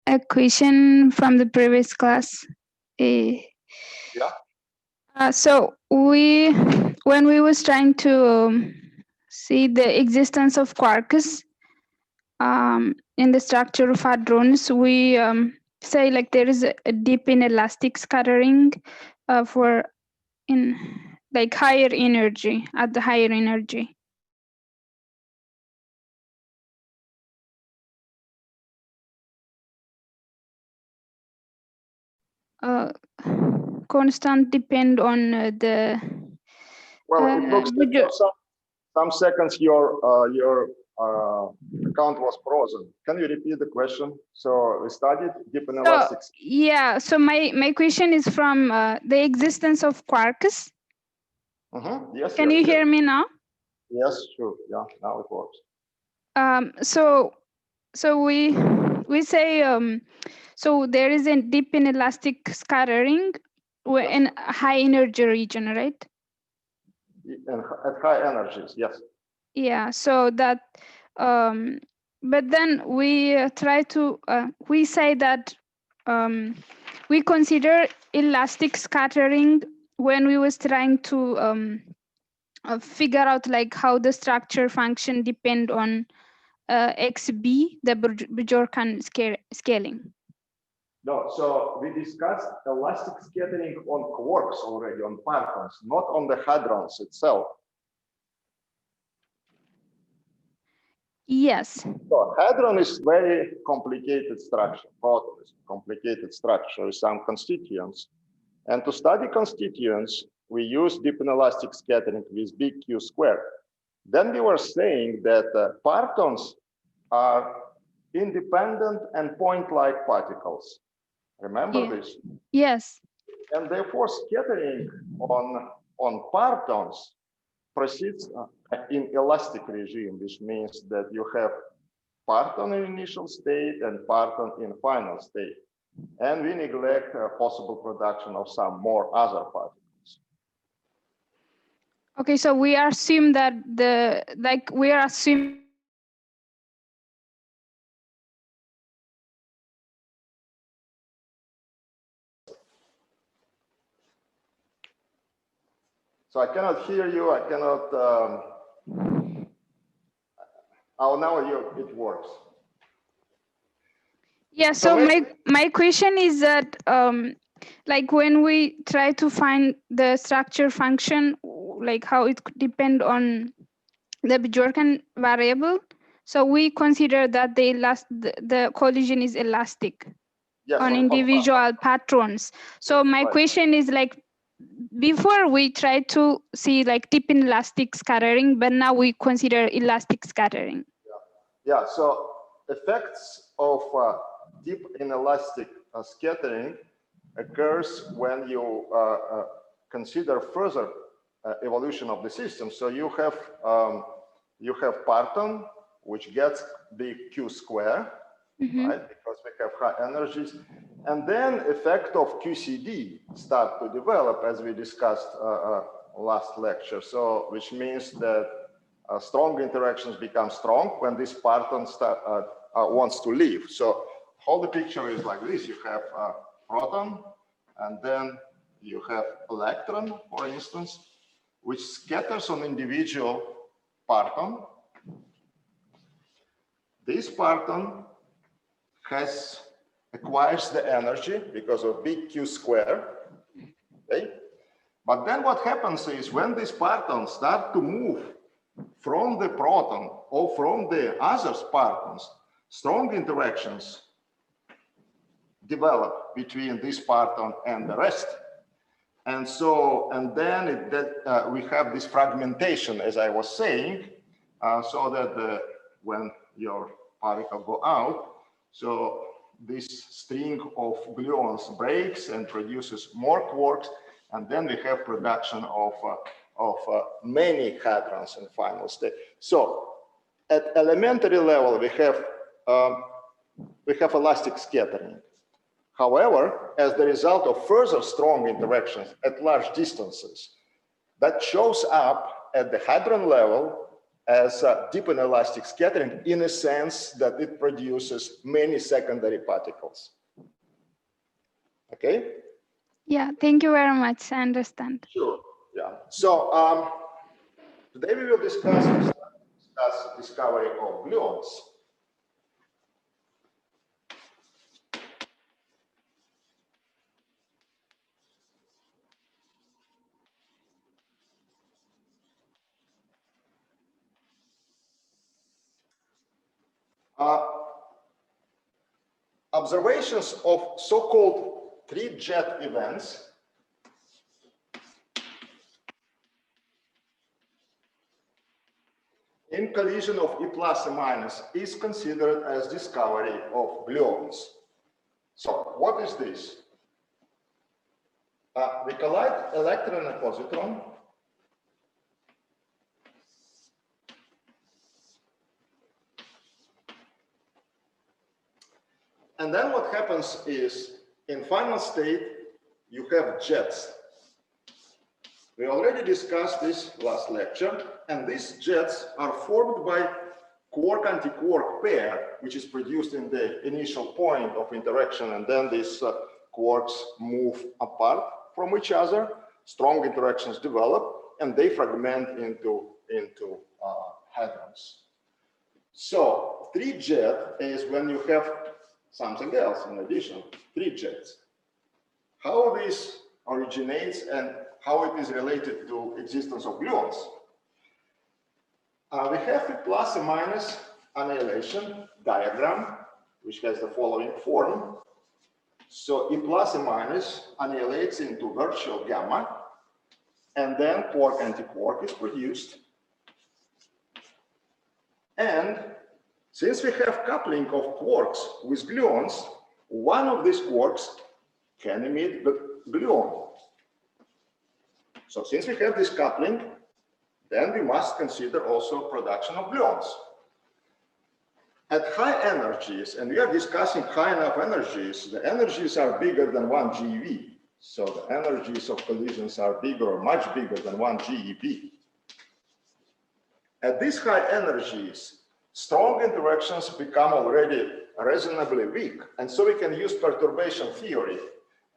a question from the previous class. Yeah. So when we was trying to see the existence of quarks in the structure of hadrons, we say like there is a deep inelastic scattering for in like higher energy at the higher energy. Constant depend on the. Well, it looks like for some seconds your account was frozen. Can you repeat the question? So we studied deep inelastic. Yeah. So my question is from the existence of quarks. Yes. Can you hear me now? Yes, sure. Yeah, now it works. So we say so there is a deep inelastic scattering in high energy region, right? At high energies, yes. Yeah. So that, but then we try to we say that we consider elastic scattering when we was trying to figure out like how the structure function depend on XB, the Bjorkan scaling. No, so we discussed elastic scattering on quarks already, on partons, not on the hadrons itself. Yes. So hadron is very complicated structure. Proton is complicated structure with some constituents. And to study constituents, we use deep inelastic scattering with big Q squared. Then we were saying that partons are independent and point-like particles. Remember this? Yes. And therefore, scattering on partons proceeds in elastic regime, which means that you have parton in initial state and parton in final state. And we neglect possible production of some more other particles. Okay, so we assume that we are assuming. So I cannot hear you. I cannot. Oh, now it works. Yeah. So my question is that like when we try to find the structure function, like how it could depend on the Bjorkan variable, so we consider that the collision is elastic on individual patrons. So my question is like, before we try to see like deep inelastic scattering, but now we consider elastic scattering. Yeah. So effects of deep inelastic scattering occurs when you consider further evolution of the system. So you have parton, which gets big Q square, right? Because we have high energies. And then effect of QCD start to develop, as we discussed last lecture. So which means that strong interactions become strong when this parton wants to leave. So whole the picture is like this. You have a proton, and then you have electron, for instance, which scatters on individual parton. This parton acquires the energy because of big Q square, okay? But then what happens is when these partons start to move from the proton or from the other partons, strong interactions develop between this parton and the rest. And so, and then we have this fragmentation, as I was saying, so that when your particle go out, so this string of gluons breaks and produces more quarks, and then we have production of many hadrons in final state. So at elementary level, we have elastic scattering. However, as the result of further strong interactions at large distances, that shows up at the hadron level as deep inelastic scattering in a sense that it produces many secondary particles. Okay? Yeah, thank you very much. I understand. Sure. Yeah. So today we will discuss discovery of gluons. Observations of so-called three-jet events in collision of E plus and minus is considered as discovery of gluons. So what is this? We collide electron and positron. And then what happens is, in final state, you have jets. We already discussed this last lecture, and these jets are formed by quark-antiquark pair, which is produced in the initial point of interaction, and then these quarks move apart from each other, strong interactions develop, and they fragment into hadrons. So three-jet is when you have something else in addition, three jets. How this originates and how it is related to existence of gluons. We have a plus and minus annihilation diagram, which has the following form. So E plus and minus annihilates into virtual gamma, and then quark-antiquark is produced. And since we have coupling of quarks with gluons, one of these quarks can emit the gluon. So since we have this coupling, then we must consider also production of gluons. At high energies, and we are discussing high enough energies, the energies are bigger than 1 GeV. So the energies of collisions are bigger or much bigger than 1 GeV. At these high energies, strong interactions become already reasonably weak, and so we can use perturbation theory.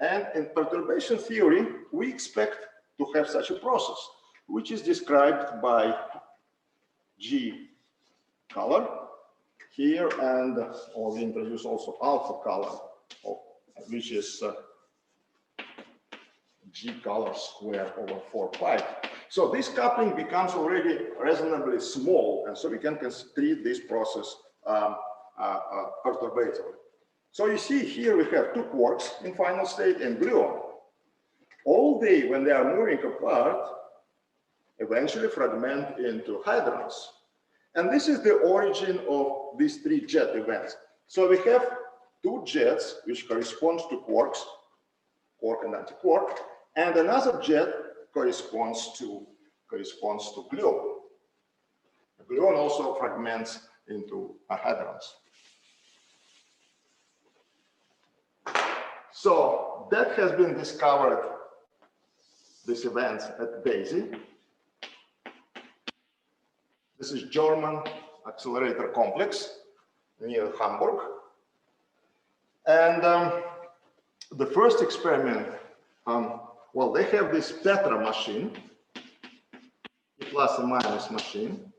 And in perturbation theory, we expect to have such a process, which is described by G color here, and we introduce also alpha color, which is G color squared over 4 pi. So this coupling becomes already reasonably small, and so we can treat this process perturbatively. So you see here we have two quarks in final state and gluon. All they, when they are moving apart, eventually fragment into hadrons. And this is the origin of these three jet events. So we have two jets, which corresponds to quarks, quark and antiquark, and another jet corresponds to gluon. The gluon also fragments into hadrons. So that has been discovered, these events at Daisy. This is German accelerator complex near Hamburg. And the first experiment, well, they have this tetra machine, plus and minus machine.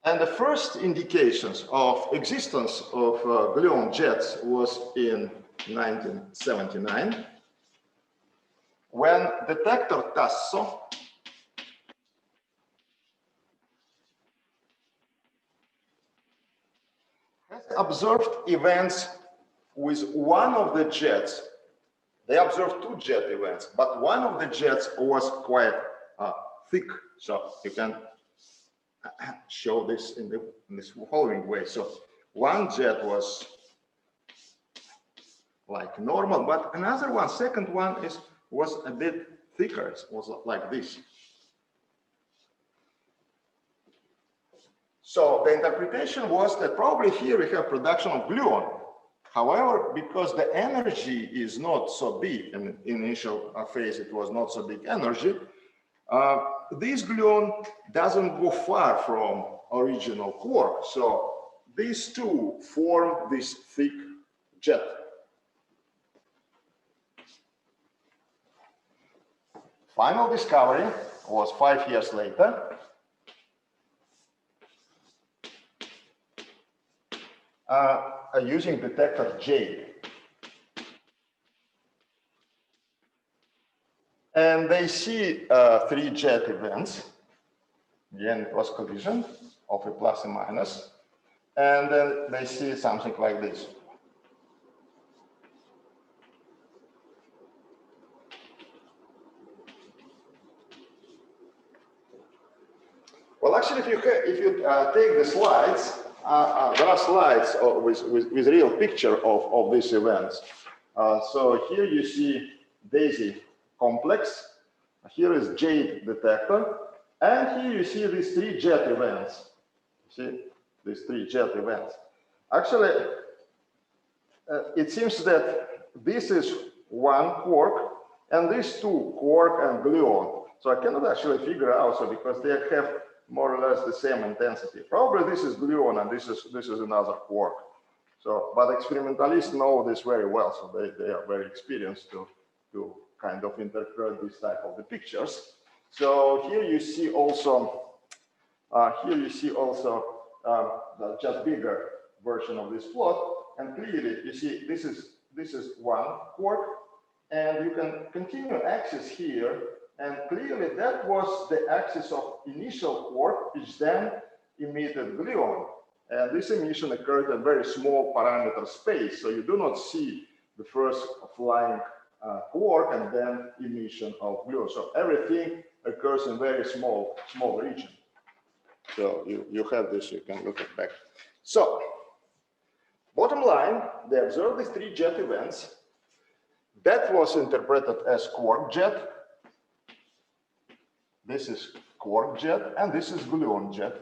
And the first indications of existence of gluon jets was in 1979, when detector Tasso has observed events with one of the jets. They observed two jet events, but one of the jets was quite thick. So you can show this in this following way. So one jet was like normal, but another one, second one, was a bit thicker. It was like this. So the interpretation was that probably here we have production of gluon. However, because the energy is not so big, in initial phase it was not so big energy, this gluon doesn't go far from original quark. So these two form this thick jet. Final discovery was 5 years later. Using detector J. And they see 3 jet events. Again, it was collision of a plus and minus. And then they see something like this. Well, actually, if you take the slides, there are slides with real picture of these events. So here you see Daisy complex. Here is jade detector. And here you see these 3 jet events. See these 3 jet events. Actually, it seems that this is one quark, and these 2 quark and gluon. So I cannot actually figure out, so because they have more or less the same intensity. Probably this is gluon and this is another quark. So, but experimentalists know this very well, so they are very experienced to kind of interpret this type of the pictures. So here you see also the just bigger version of this plot, and clearly you see this is one quark, and you can continue axis here. And clearly that was the axis of initial quark, which then emitted gluon. And this emission occurred in very small parameter space. So you do not see the first flying quark and then emission of gluon. So everything occurs in very small region. So you have this, you can look at back. So bottom line, they observed these 3 jet events. That was interpreted as quark jet. This is quark jet, and this is gluon jet.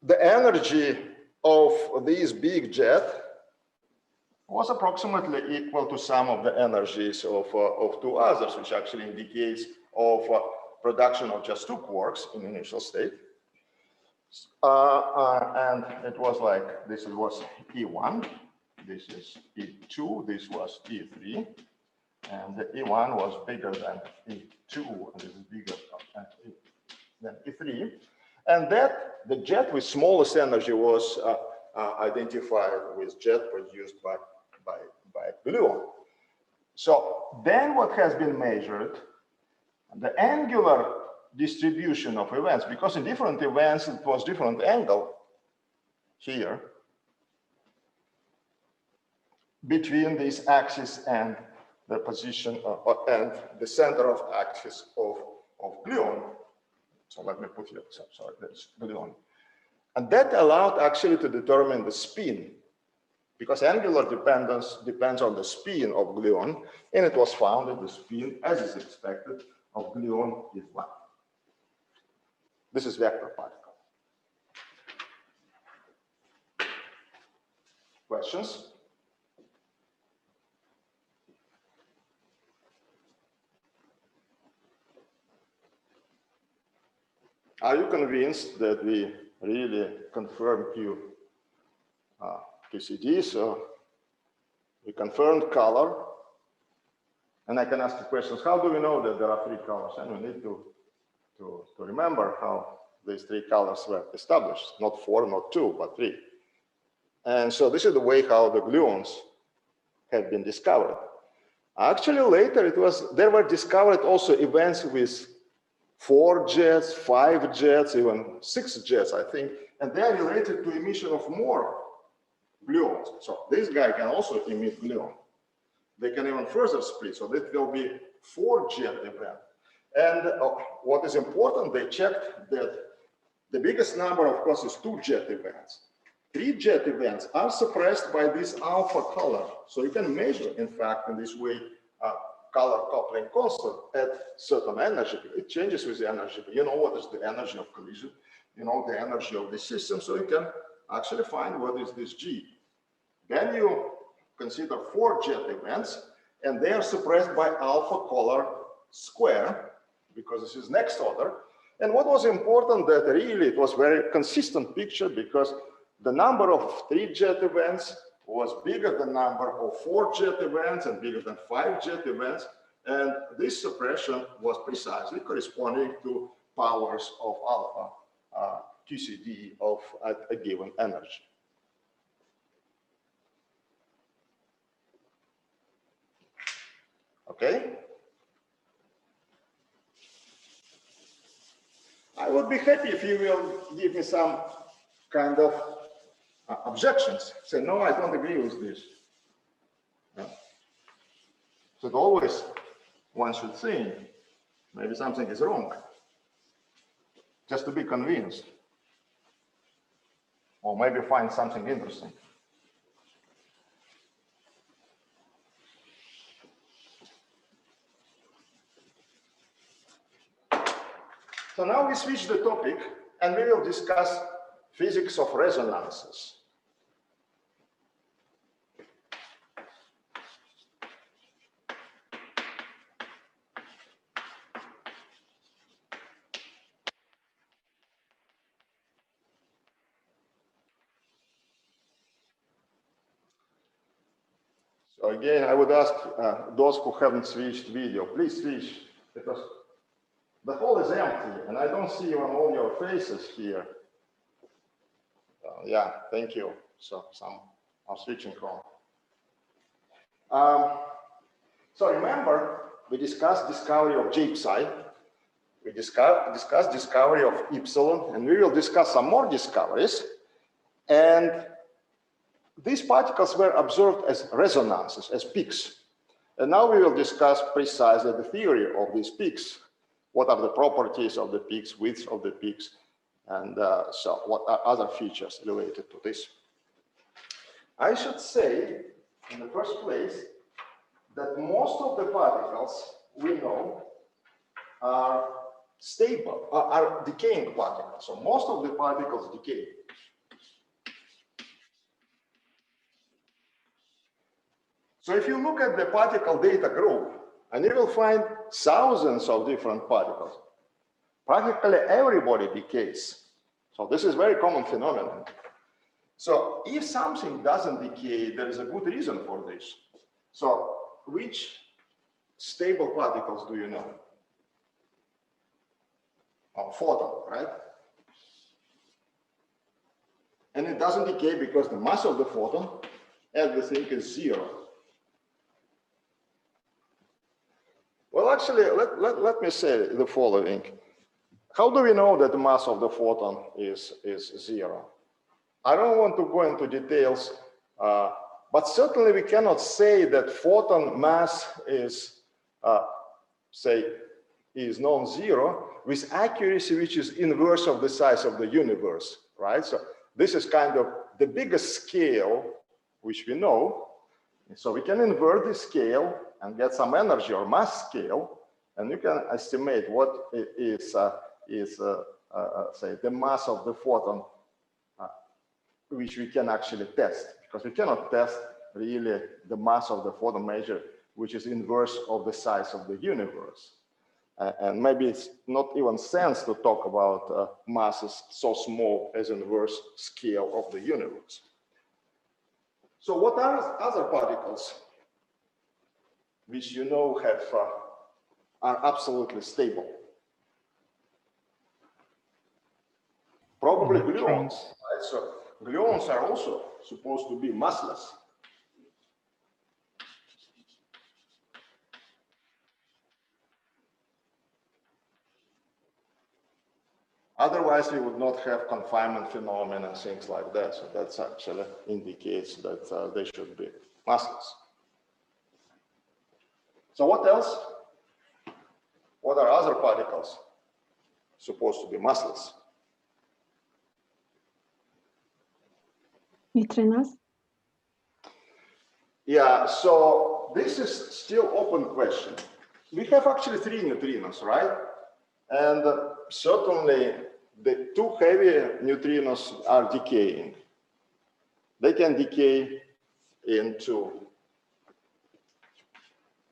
The energy of this big jet was approximately equal to sum of the energies of 2 others, which actually indicates of production of just 2 quarks in initial state. And it was like, this was E1, this is E2, this was E3. And the E1 was bigger than E2, and this is bigger than E3. And that the jet with smallest energy was identified with jet produced by gluon. So then what has been measured, the angular distribution of events, because in different events it was different angle here between this axis and the position and the center of axis of gluon. So let me put here, sorry, that's gluon. And that allowed actually to determine the spin, because angular dependence depends on the spin of gluon, and it was found that the spin, as is expected, of gluon is 1. This is vector particle. Questions? Are you convinced that we really confirmed QCD? So we confirmed color. And I can ask you questions. How do we know that there are 3 colors? And we need to remember how these 3 colors were established. Not 4, not 2, but 3. And so this is the way how the gluons have been discovered. Actually, later there were discovered also events with 4 jets, 5 jets, even 6 jets, I think, and they are related to emission of more gluons. So this guy can also emit gluon. They can even further split, so that will be 4 jet event. And what is important, they checked that the biggest number, of course, is 2 jet events. 3 jet events are suppressed by this alpha color. So you can measure, in fact, in this way, color coupling constant at certain energy. It changes with the energy. You know what is the energy of collision. You know the energy of the system, so you can actually find what is this G. Then you consider 4 jet events, and they are suppressed by alpha color square. because this is next order. And what was important that really it was very consistent picture because the number of 3 jet events was bigger than number of 4 jet events and bigger than 5 jet events. And this suppression was precisely corresponding to powers of alpha QCD of a given energy. Okay? I would be happy if you will give me some kind of objections. Say, no, I don't agree with this. So always one should think, maybe something is wrong, just to be convinced. Or maybe find something interesting. So now we switch the topic and we will discuss physics of resonances. So again, I would ask those who haven't switched video, please switch, because the hall is empty and I don't see on all your faces here. Yeah, thank you. So some are switching on. So remember, we discussed discovery of J psi. We discussed discovery of epsilon, and we will discuss some more discoveries. And these particles were observed as resonances, as peaks. And now we will discuss precisely the theory of these peaks. What are the properties of the peaks, width of the peaks, and so what are other features related to this? I should say, in the first place, that most of the particles we know are stable, are decaying particles. So most of the particles decay. So if you look at the particle data group, and you will find thousands of different particles. Practically everybody decays. So this is a very common phenomenon. So if something doesn't decay, there is a good reason for this. So which stable particles do you know? Oh, photon, right? And it doesn't decay because the mass of the photon, everything is 0. Well, actually, let me say the following. How do we know that the mass of the photon is 0? I don't want to go into details, but certainly we cannot say that photon mass is, is non-zero with accuracy which is inverse of the size of the universe, right? So this is kind of the biggest scale which we know. So we can invert the scale and get some energy or mass scale, and you can estimate what is say the mass of the photon, which we can actually test, because we cannot test really the mass of the photon measure, which is inverse of the size of the universe. And maybe it's not even sense to talk about masses so small as inverse scale of the universe. So what are other particles which you know have are absolutely stable? Probably gluons, right? So gluons are also supposed to be massless. Otherwise, we would not have confinement phenomena and things like that. So that actually indicates that they should be massless. So what else? What are other particles supposed to be massless? Neutrinos? Yeah, so this is still open question. We have actually 3 neutrinos, right? And certainly the 2 heavy neutrinos are decaying. They can decay into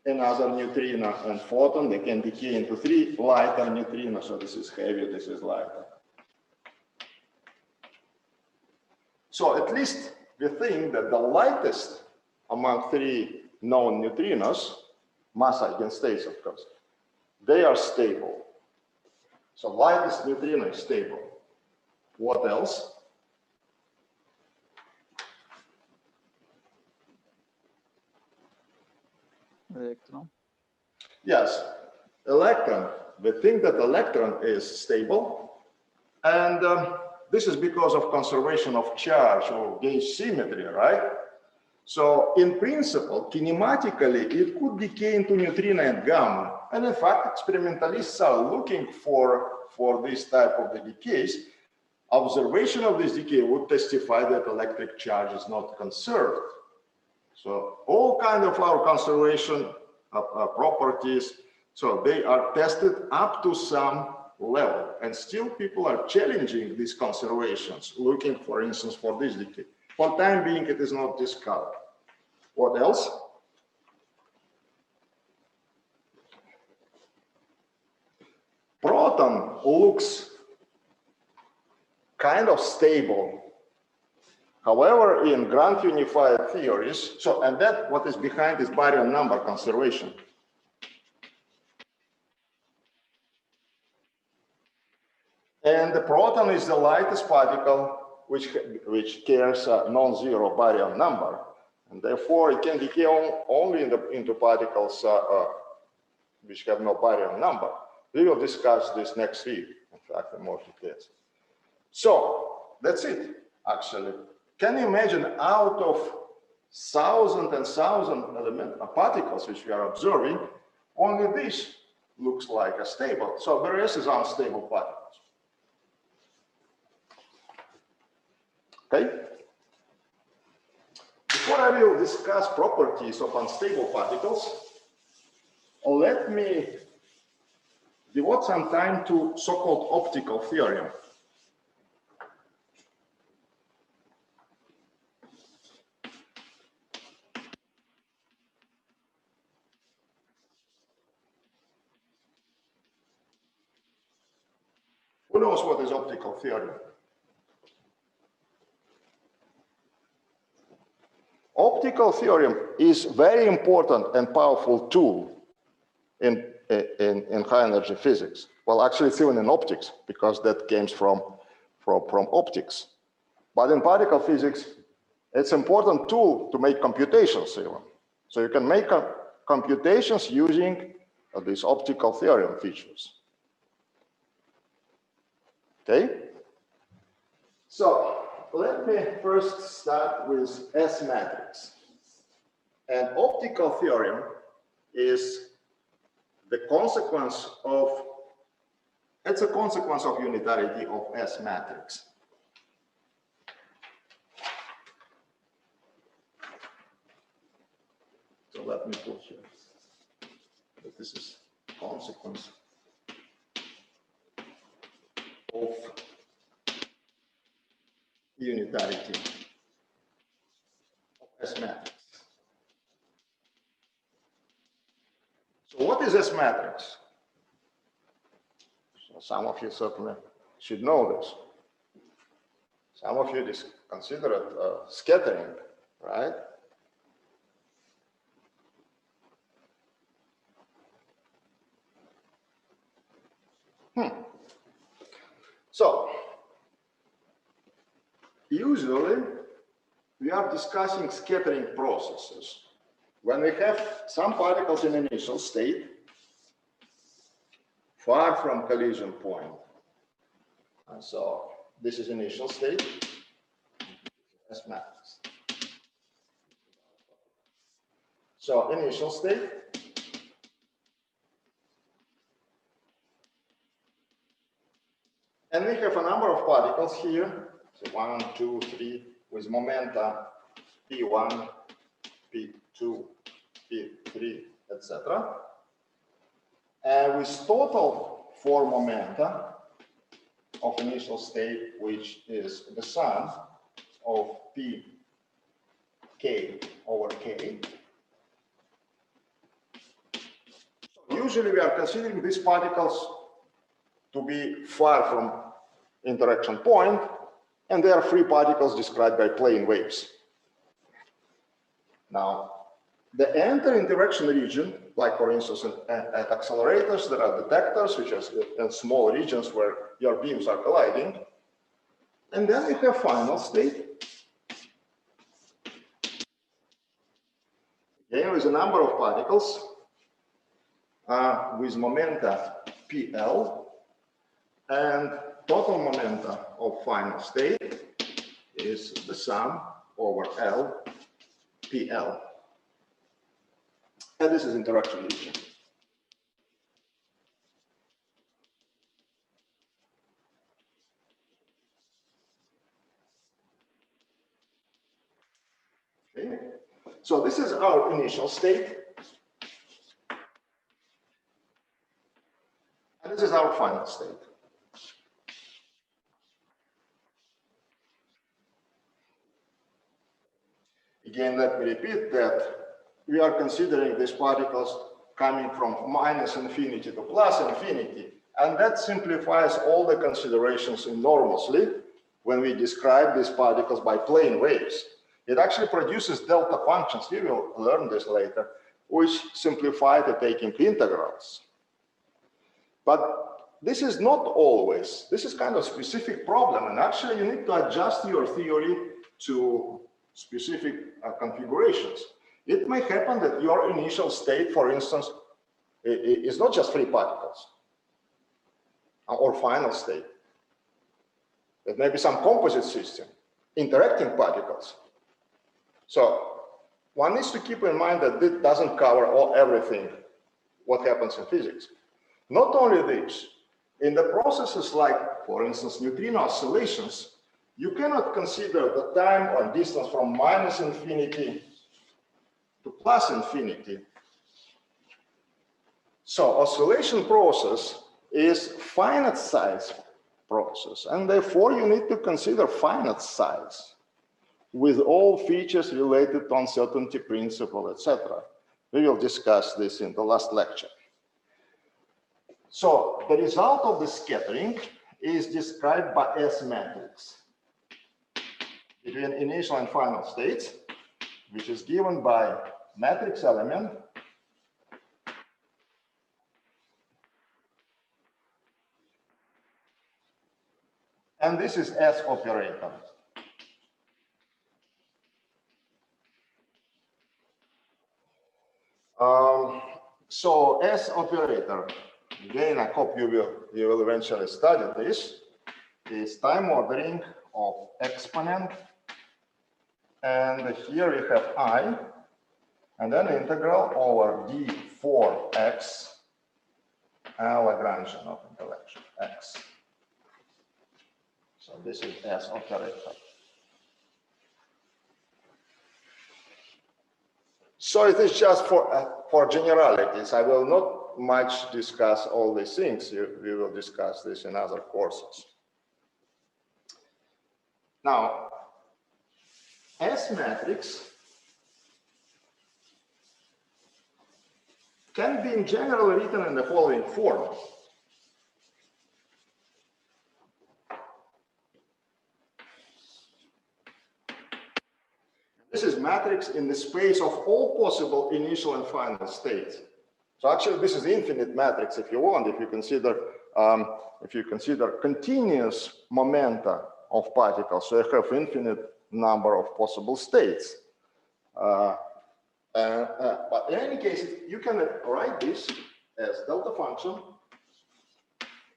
another neutrino and photon. They can decay into 3 lighter neutrinos. So this is heavy, this is lighter. So at least we think that the lightest among 3 known neutrinos, mass eigenstates of course, they are stable. So lightest neutrino is stable. What else? Electron. Yes, electron. We think that electron is stable, and this is because of conservation of charge or gauge symmetry, right? So in principle, kinematically, it could decay into neutrino and gamma. And in fact, experimentalists are looking for this type of the decays. Observation of this decay would testify that electric charge is not conserved. So all kind of our conservation properties, so they are tested up to some level, and still people are challenging these conservations, looking, for instance, for this decay. For time being, it is not discovered. What else? Proton looks kind of stable. However, in grand unified theories, so, and that what is behind is baryon number conservation. And the proton is the lightest particle which carries a non-zero baryon number. And therefore, it can decay only into particles which have no baryon number. We will discuss this next week, in fact, in more details. So, that's it, actually. Can you imagine out of 1,000 and 1,000 particles which we are observing, only this looks like a stable. So the rest is unstable particles. Okay? Before I will discuss properties of unstable particles, let me devote some time to so-called optical theorem. Who knows what is optical theory? Optical theorem is very important and powerful tool in high energy physics. Well, actually it's even in optics, because that came from optics. But in particle physics, it's an important tool to make computations even. So you can make computations using these optical theorem features. Okay? So let me first start with S matrix. And optical theorem is the consequence of, it's a consequence of unitarity of S matrix. So let me put here that this is consequence of unitarity of S matrix. So what is S matrix? So some of you certainly should know this. Some of you consider it scattering, right? So usually we are discussing scattering processes when we have some particles in initial state far from collision point. And so this is initial state, S matrix. So initial state. And we have a number of particles here. So 1, 2, 3 with momenta P1, P2, P3, etc. And with total 4 momenta of initial state, which is the sum of P k over k. usually we are considering these particles to be far from interaction point, and they are free particles described by plane waves. Now, the enter-interaction region, like for instance at accelerators, there are detectors, which are in small regions where your beams are colliding. And then you have final state. Again, with a number of particles with momenta PL, and total momenta of final state is the sum over L PL. And this is interaction region. Okay. So this is our initial state. And this is our final state. Again, let me repeat that we are considering these particles coming from minus infinity to plus infinity. And that simplifies all the considerations enormously when we describe these particles by plane waves. It actually produces delta functions, we will learn this later, which simplify the taking integrals. But this is not always, this is kind of specific problem, and actually you need to adjust your theory to specific configurations. It may happen that your initial state, for instance, is not just free particles or final state. It may be some composite system, interacting particles. So one needs to keep in mind that this doesn't cover everything what happens in physics. Not only this, in the processes like, for instance, neutrino oscillations, you cannot consider the time or distance from minus infinity to plus infinity. So oscillation process is finite size process, and therefore you need to consider finite size with all features related to uncertainty principle, etc. We will discuss this in the last lecture. So the result of the scattering is described by S matrix between initial and final states, which is given by matrix element and this is S operator. So S operator, again, I hope you will eventually study this, is time ordering of exponent, and here we have I, and then integral over d4x, Lagrangian of interaction x. So this is S operator. So it is just for generalities. I will not much discuss all these things. We will discuss this in other courses. Now, S matrix can be in general written in the following form. This is matrix in the space of all possible initial and final states. So actually, this is infinite matrix if you want. If you consider continuous momenta of particles, so you have infinite number of possible states. But in any case, you can write this as delta function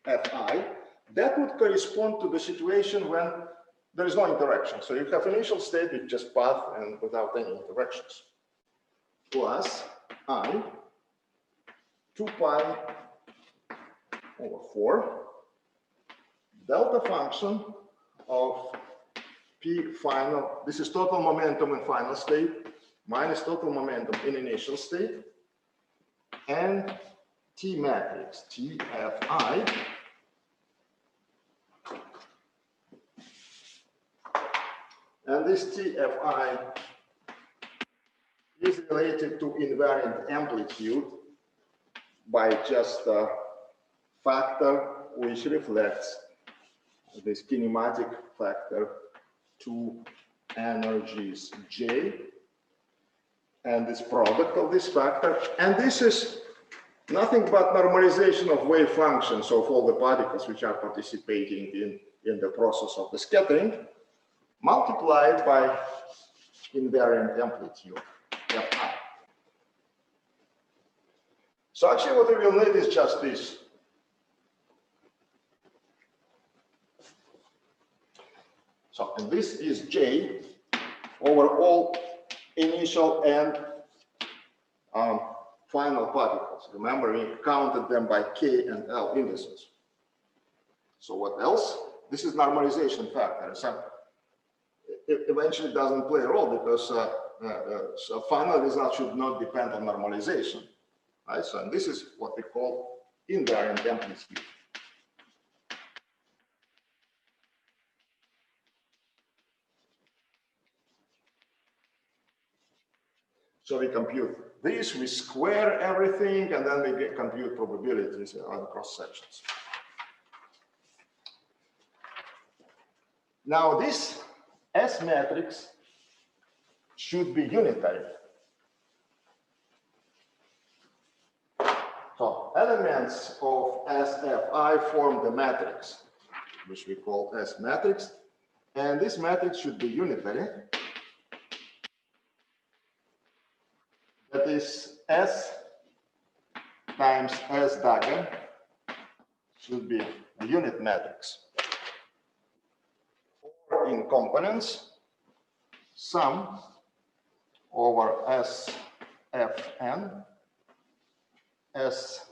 fi. That would correspond to the situation when there is no interaction. So you have initial state with just path and without any interactions. Plus I 2 pi over 4 delta function of P final. This is total momentum in final state minus total momentum in initial state, and T matrix TFI and this TFI is related to invariant amplitude by just a factor which reflects this kinematic factor 2 energies J, and this product of this factor. And this is nothing but normalization of wave functions of all the particles which are participating in the process of the scattering, multiplied by invariant amplitude, Fi. So actually what we will need is just this. So, and this is J over all initial and final particles. Remember, we counted them by K and L indices. So what else? This is normalization factor. So it eventually doesn't play a role because so final result should not depend on normalization. Right? So and this is what we call invariant amplitude. So we compute this, we square everything, and then we compute probabilities on cross sections. Now this S matrix should be unitary. So elements of SFI form the matrix, which we call S matrix, and this matrix should be unitary. That is S times S dagger should be a unit matrix. In components, sum over SFN, S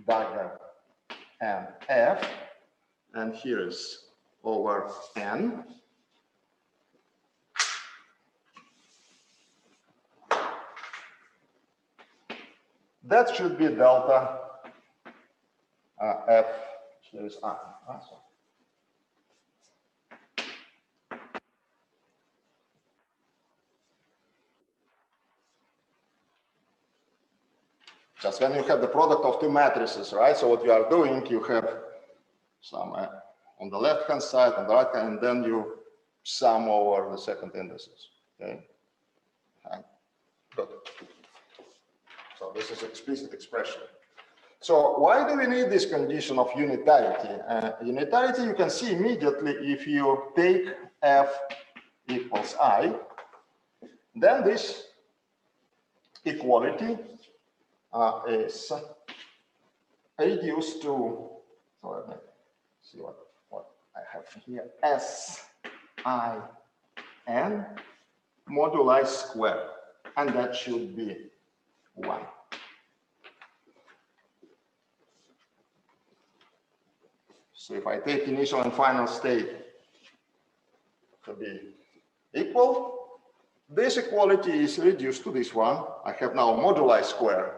dagger and F, and here is over N. That should be delta F, there is I. Just when you have the product of two matrices, right? So what you are doing, you have some on the left-hand side, on the right hand, and then you sum over the second indices. Okay. Good. So this is explicit expression. So why do we need this condition of unitarity? Unitarity you can see immediately if you take F equals I, then this equality is reduced to, so let me see what I have here, S-I-N moduli square, and that should be 1. So if I take initial and final state to be equal, this equality is reduced to this one. I have now a moduli square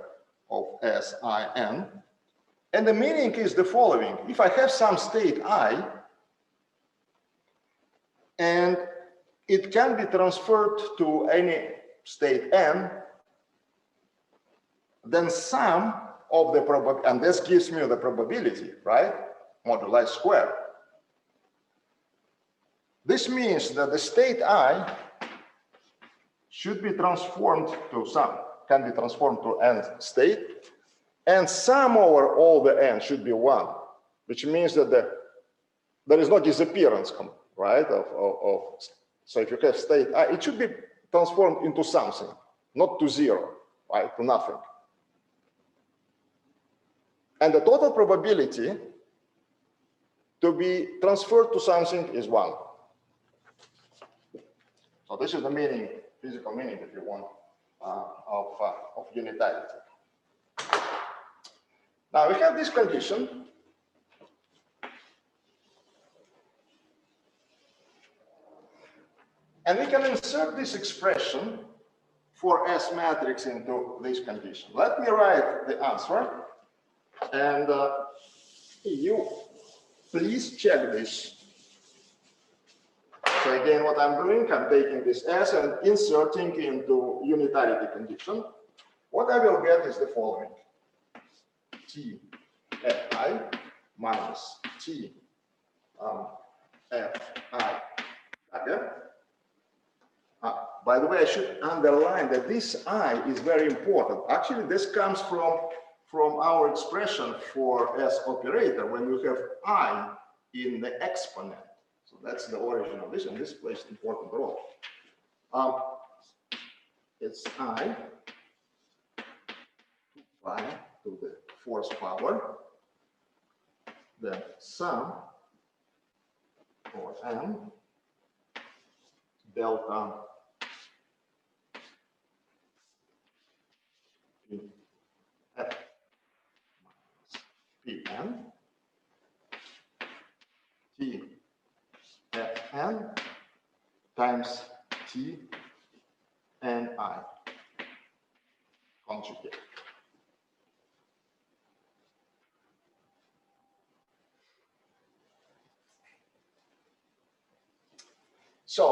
of S-I-N. And the meaning is the following. If I have some state I, and it can be transferred to any state N, then sum of the probability, and this gives me the probability, right? Moduli square. This means that the state I should be transformed to some, can be transformed to N state, and sum over all the N should be 1, which means that there is no disappearance, right? So if you have state I, it should be transformed into something, not to 0, right? To nothing. And the total probability to be transferred to something is 1. So this is the meaning, physical meaning, if you want, of unitarity. Now we have this condition. And we can insert this expression for S matrix into this condition. Let me write the answer. And you please check this. So again, what I'm doing, I'm taking this S and inserting into unitarity condition. What I will get is the following. T Fi minus T Fi. Okay? By the way, I should underline that this I is very important. Actually, this comes from our expression for S operator when you have I in the exponent. So that's the origin of this, and this plays an important role. It's I pi to the fourth power, then sum over m delta P F minus Pn T Fn times T and I conjugate. So,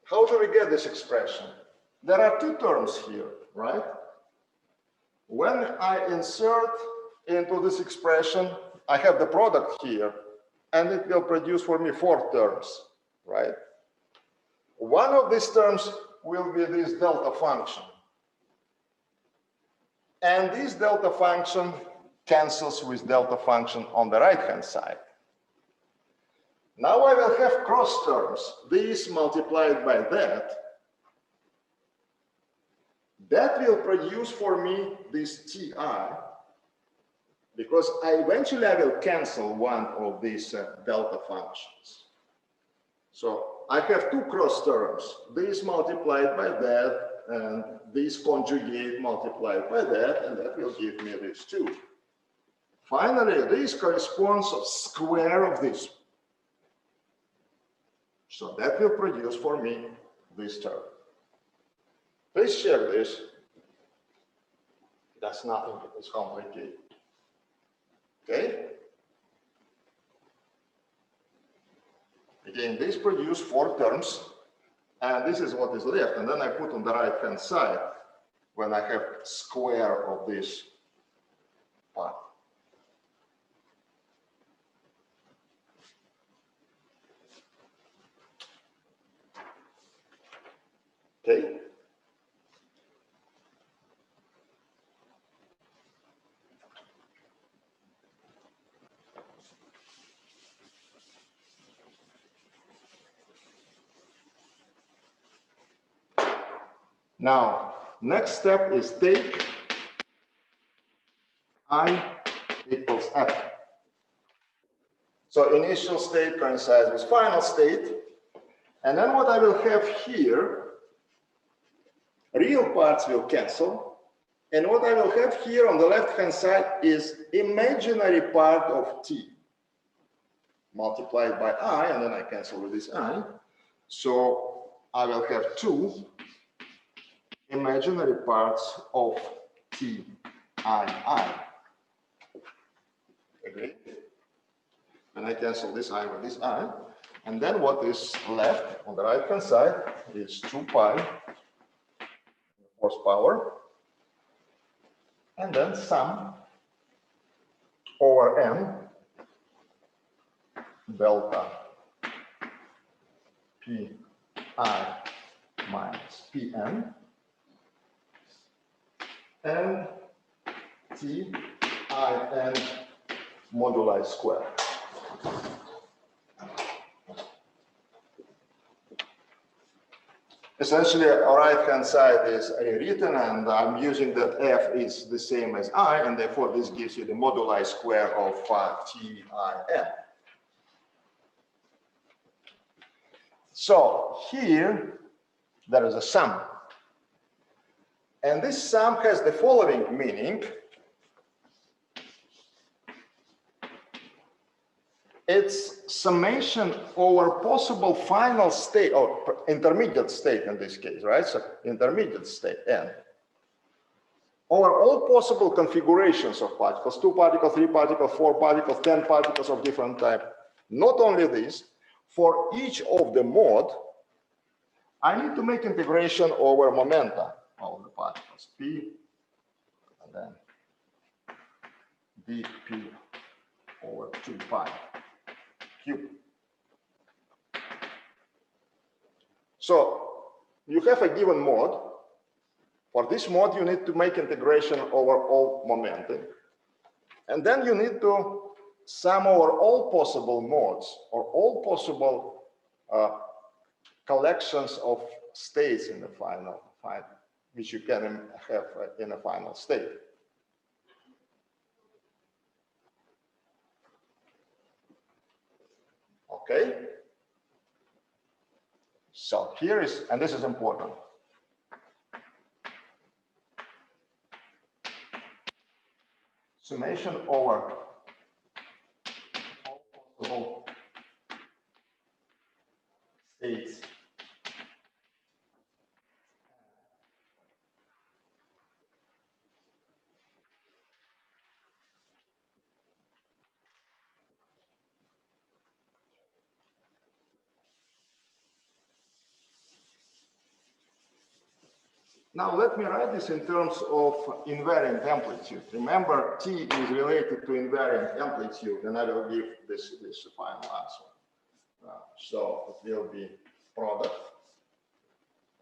how do we get this expression? There are two terms here, right? When I insert into this expression, I have the product here, and it will produce for me 4 terms, right? One of these terms will be this delta function. And this delta function cancels with delta function on the right-hand side. Now I will have cross terms, this multiplied by that. That will produce for me this Ti, because eventually I will cancel one of these delta functions. So I have 2 cross terms, this multiplied by that, and this conjugate multiplied by that, and that will give me this 2. Finally, this corresponds to square of this. So that will produce for me this term. Please check this. That's nothing, it's complicated. Okay? Again, this produce 4 terms, and this is what is left. And then I put on the right-hand side when I have square of this part. Okay? Now, next step is take I equals F. So initial state coincides with final state. And then what I will have here, real parts will cancel. And what I will have here on the left-hand side is imaginary part of T multiplied by I, and then I cancel with this I. So I will have 2 imaginary parts of Ti. Agree? And I cancel this I with this I. And then what is left on the right-hand side is 2 pi horsepower, and then sum over m delta Pi minus Pn and Tin moduli square. Essentially, our right-hand side is rewritten, and I'm using that F is the same as I, and therefore this gives you the moduli square of Tin. So here, there is a sum. And this sum has the following meaning. It's summation over possible final state, or intermediate state in this case, right? So intermediate state, n. Over all possible configurations of particles, 2 particles, 3 particles, 4 particles, 10 particles of different type. Not only this, for each of the mode, I need to make integration over momenta of the particles, P, and then dp over 2 pi cube. So you have a given mode. For this mode, you need to make integration over all momenta. And then you need to sum over all possible modes or all possible collections of states in the final, which you can have in a final state. Okay? So here is, and this is important. Summation over all possible states Now let me write this in terms of invariant amplitude. Remember, T is related to invariant amplitude, and I will give this final answer. So it will be product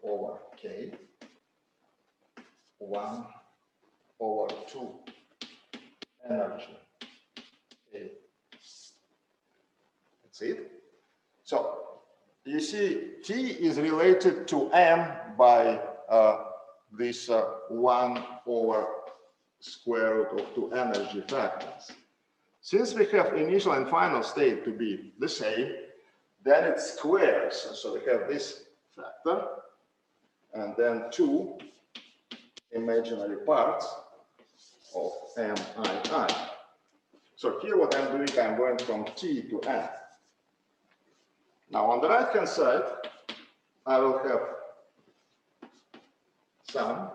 over K, 1 over 2 energy. Okay. That's it. So you see, T is related to M by this 1 over square root of 2 energy factors. Since we have initial and final state to be the same, then it squares. So we have this factor and then 2 imaginary parts of MII. So here what I'm doing, I'm going from T to N. Now on the right hand side, I will have sum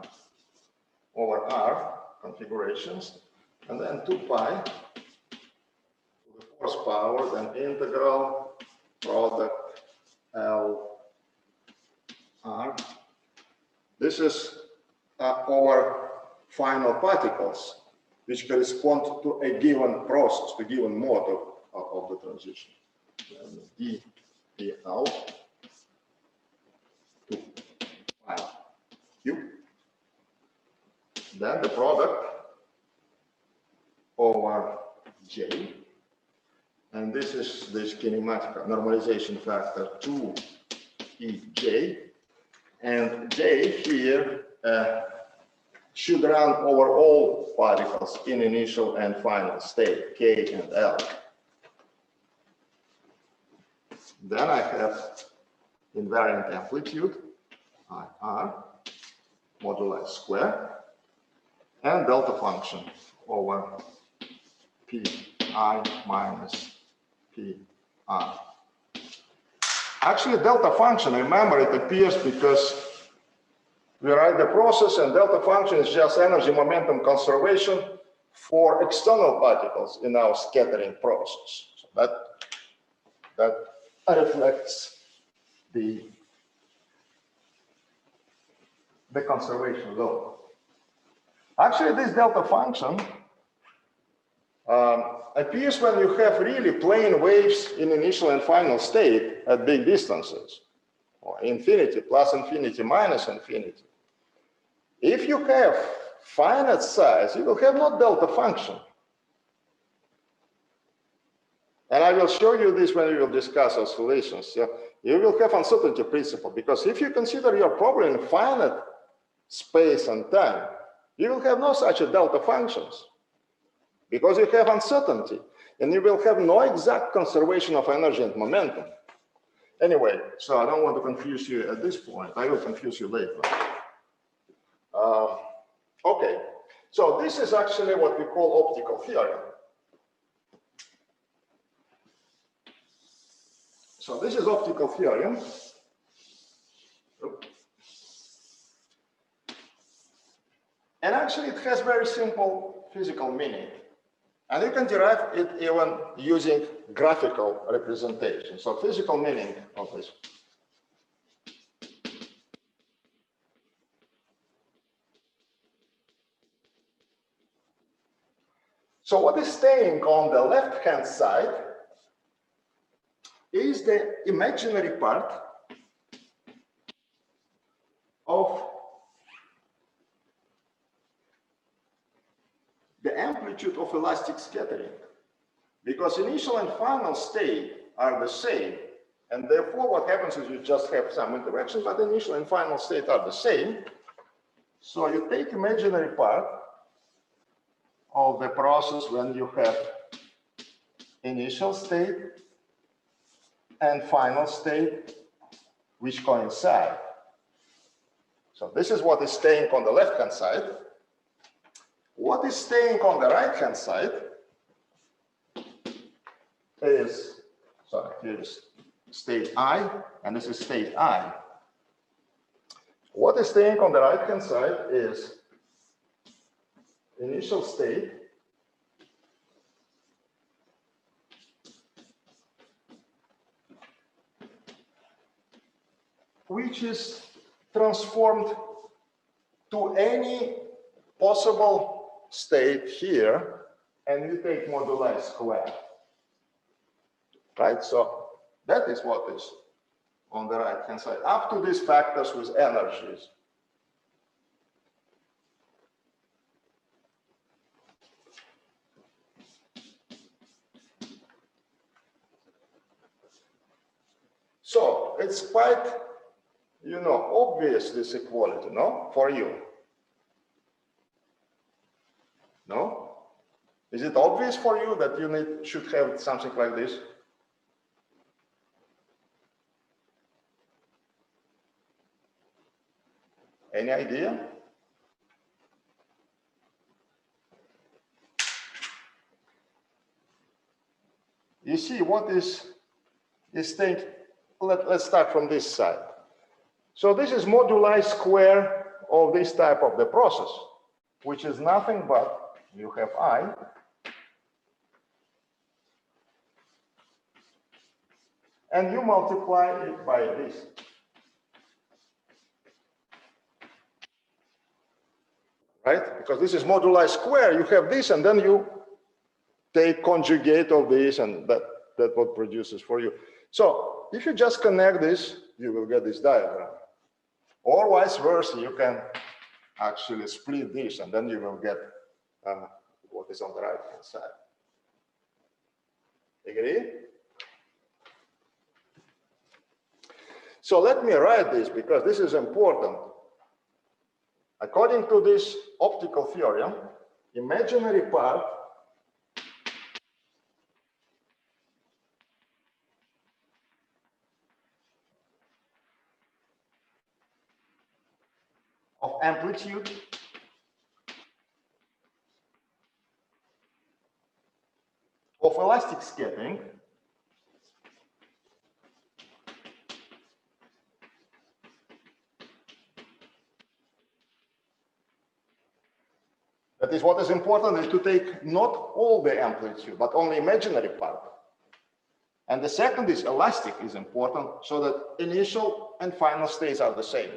over R configurations, and then 2 pi to the 4th power, then integral product L R. This is our final particles, which correspond to a given process, to a given mode of the transition. D P out to pi cube. Then the product over J, and this is this kinematic normalization factor 2EJ, and J here should run over all particles in initial and final state, K and L. Then I have invariant amplitude, IR, moduli square, and delta function over Pi minus PR. Actually, delta function, remember, it appears because we write the process, and delta function is just energy momentum conservation for external particles in our scattering process. So that reflects the conservation law. Actually, this delta function appears when you have really plane waves in initial and final state at big distances, or infinity, plus infinity, minus infinity. If you have finite size, you will have no delta function. And I will show you this when we will discuss oscillations. You will have uncertainty principle, because if you consider your problem in finite space and time, you will have no such a delta functions, because you have uncertainty, and you will have no exact conservation of energy and momentum. Anyway, so I don't want to confuse you at this point. I will confuse you later. Okay, so this is actually what we call optical theory. So this is optical theorem. And actually it has very simple physical meaning. And you can derive it even using graphical representation. So physical meaning of this. So what is staying on the left-hand side is the imaginary part of the amplitude of elastic scattering, because initial and final state are the same, and therefore what happens is you just have some interaction, but initial and final state are the same. So you take imaginary part of the process when you have initial state and final state which coincide. So this is what is staying on the left-hand side. What is staying on the right-hand side is, sorry, here is state I, and this is state I. What is staying on the right-hand side is initial state which is transformed to any possible state here, and you take moduli square, right? So that is what is on the right-hand side, up to these factors with energies. So it's quite, you know, obvious, this equality, no, for you. No? Is it obvious for you that you should have something like this? Any idea? You see what is staying. Let's start from this side. So this is moduli square of this type of the process, which is nothing but you have I and you multiply it by this. Right? Because this is moduli square, you have this, and then you take conjugate of this, and that what produces for you. So if you just connect this, you will get this diagram. Or vice versa, you can actually split this, and then you will get what is on the right-hand side. Agree? So let me write this, because this is important. According to this optical theorem, imaginary part of amplitude of elastic scattering that is what is important is to take not all the amplitude, but only imaginary part. And the second is elastic is important, so that initial and final states are the same.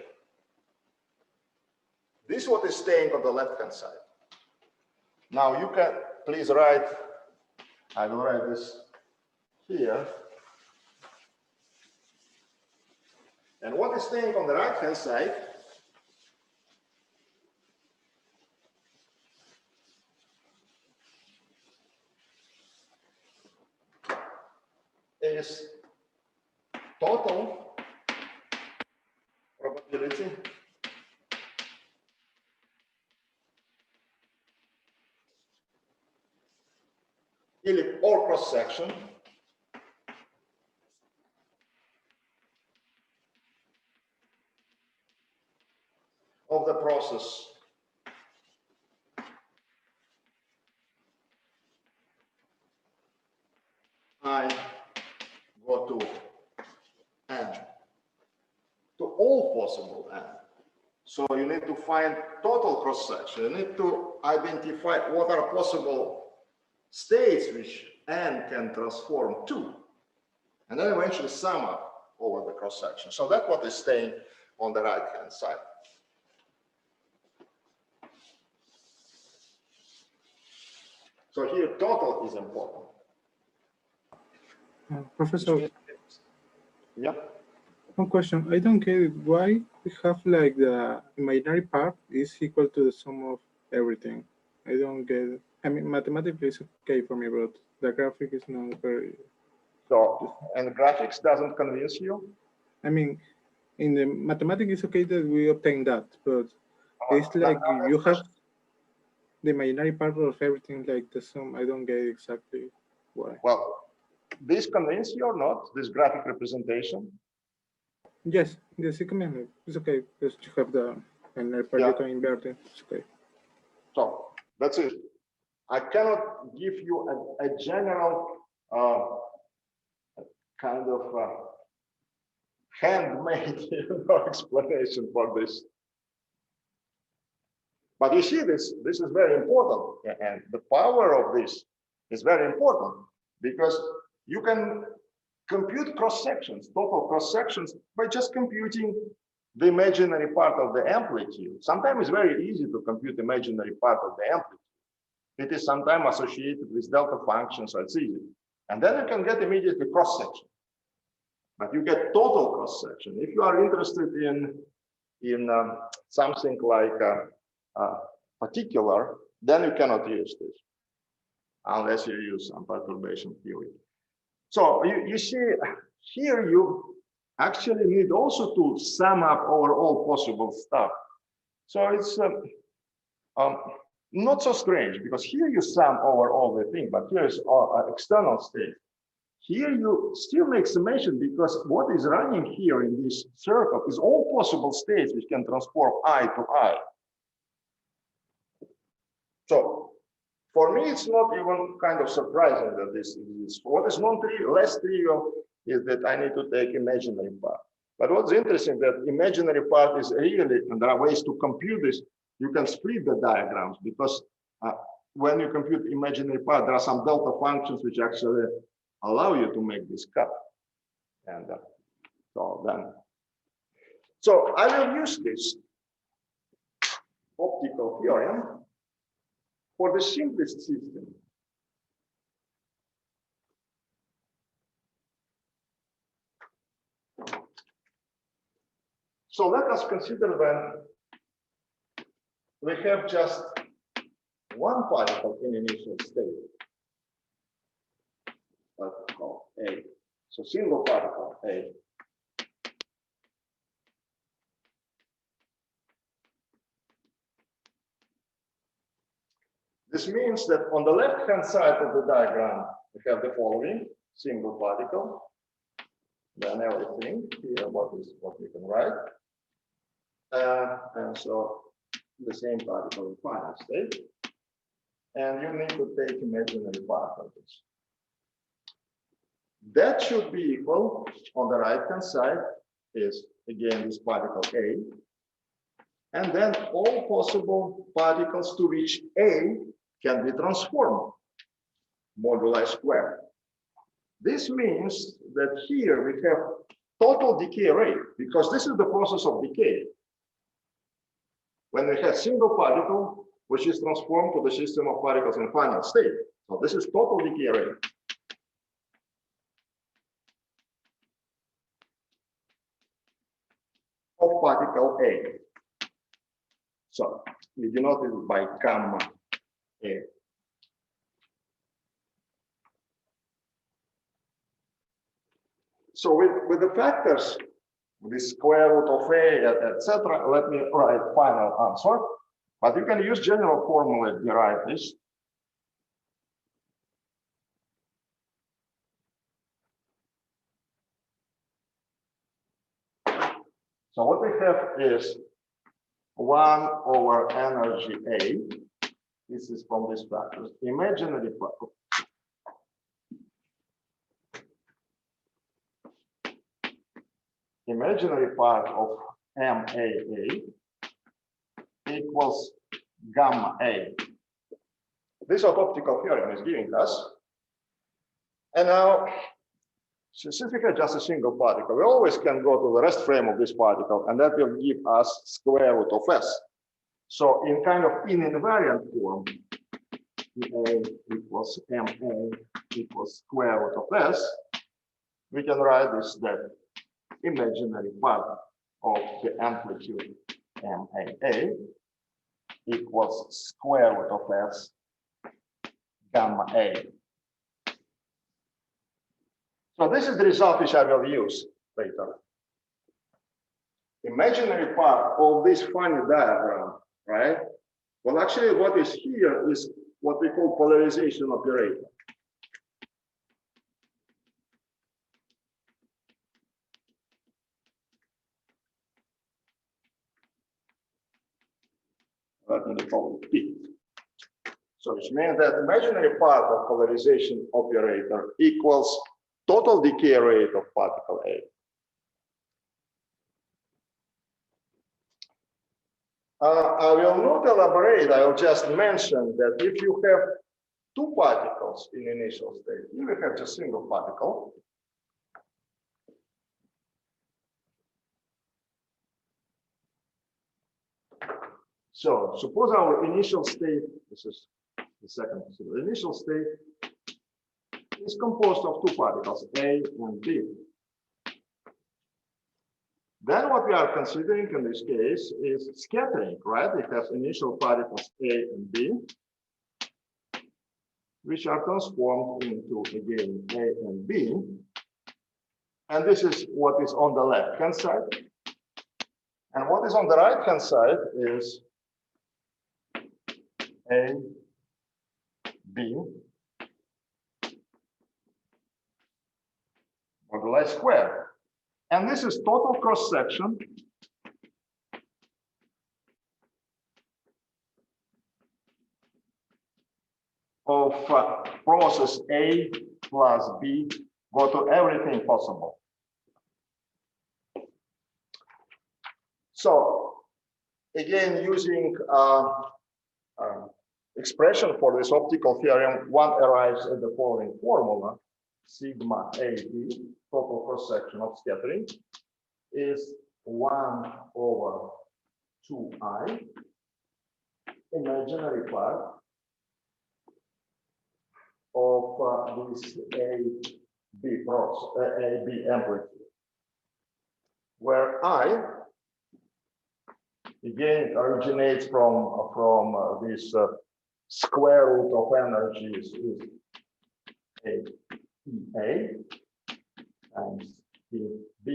This is what is staying on the left-hand side. Now you can please write, I will write this here. And what is staying on the right-hand side is total probability or cross-section of the process I go to n, to all possible n. So you need to find total cross-section. You need to identify what are possible states which n can transform to, and then eventually sum up over the cross-section. So that's what is staying on the right-hand side. So here total is important. Professor, yeah. One question. I don't get it. Why we have like the imaginary part is equal to the sum of everything? I don't get it. I mean, mathematically it's okay for me, but the graphic is not very. So, and graphics doesn't convince you? I mean, in the mathematics, it's okay that we obtain that, but it's like you have the imaginary part of everything, like the sum. I don't get exactly why. Well, this convince you or not, this graphic representation? Yes, yes, it's okay. Just to have the imaginary part, you can invert it. It's okay. So that's it. I cannot give you a general kind of handmade explanation for this. But you see, this is very important, and the power of this is very important because you can compute cross sections, total cross sections, by just computing the imaginary part of the amplitude. Sometimes it's very easy to compute imaginary part of the amplitude. It is sometimes associated with delta functions, so it's easy. And then you can get immediately cross section. But you get total cross section. If you are interested in something like particular, then you cannot use this unless you use some perturbation theory. So you see here you actually need also to sum up over all possible stuff. So it's not so strange because here you sum over all the thing, but here is external state. Here you still make summation because what is running here in this circle is all possible states which can transform I to I. So for me, it's not even kind of surprising that this exists. What is less trivial is that I need to take imaginary part. But what's interesting that imaginary part is really, and there are ways to compute this. You can split the diagrams because when you compute imaginary part, there are some delta functions which actually allow you to make this cut. And so I will use this optical theorem for the simplest system. So let us consider when we have just one particle in initial state. Let's call A. So single particle A. This means that on the left-hand side of the diagram, we have the following single particle, then everything here, what we can write. And so the same particle in final state. And you need to take imaginary part of this. That should be equal on the right-hand side is again this particle A. And then all possible particles to which A can be transformed, moduli squared. This means that here we have total decay rate, because this is the process of decay. When we have single particle, which is transformed to the system of particles in final state. So this is total decay rate. Of particle A. So we denote it by gamma A. So with the factors, the square root of A, etc., let me write final answer. But you can use general formula to derive this. So what we have is 1 over energy A. This is from these factors. Imaginary part. Imaginary part of MAA equals gamma A. This is what optical theorem is giving us. And now, specifically just a single particle, we always can go to the rest frame of this particle, and that will give us square root of S. So in kind of invariant form, A equals MA equals square root of S, we can write this that imaginary part of the amplitude MAA equals square root of S gamma A. So this is the result which I will use later. Imaginary part of this funny diagram, right? Well, actually what is here is what we call polarization operator. Let me call it P. So which means that imaginary part of polarization operator equals total decay rate of particle A. I will not elaborate, I will just mention that if you have two particles in initial state, you will have just single particle. So suppose our initial state, this is the second consideration, the initial state is composed of two particles, A and B. Then what we are considering in this case is scattering, right? We have initial particles A and B, which are transformed into, again, A and B. And this is what is on the left-hand side. And what is on the right-hand side is A, B, moduli squared. And this is total cross-section of process A plus B, go to everything possible. So again, using expression for this optical theorem, one arrives at the following formula: sigma AB, total cross-section of scattering, is 1 over 2I, imaginary part of this AB amplitude, where I, again, originates from this square root of energies is A times B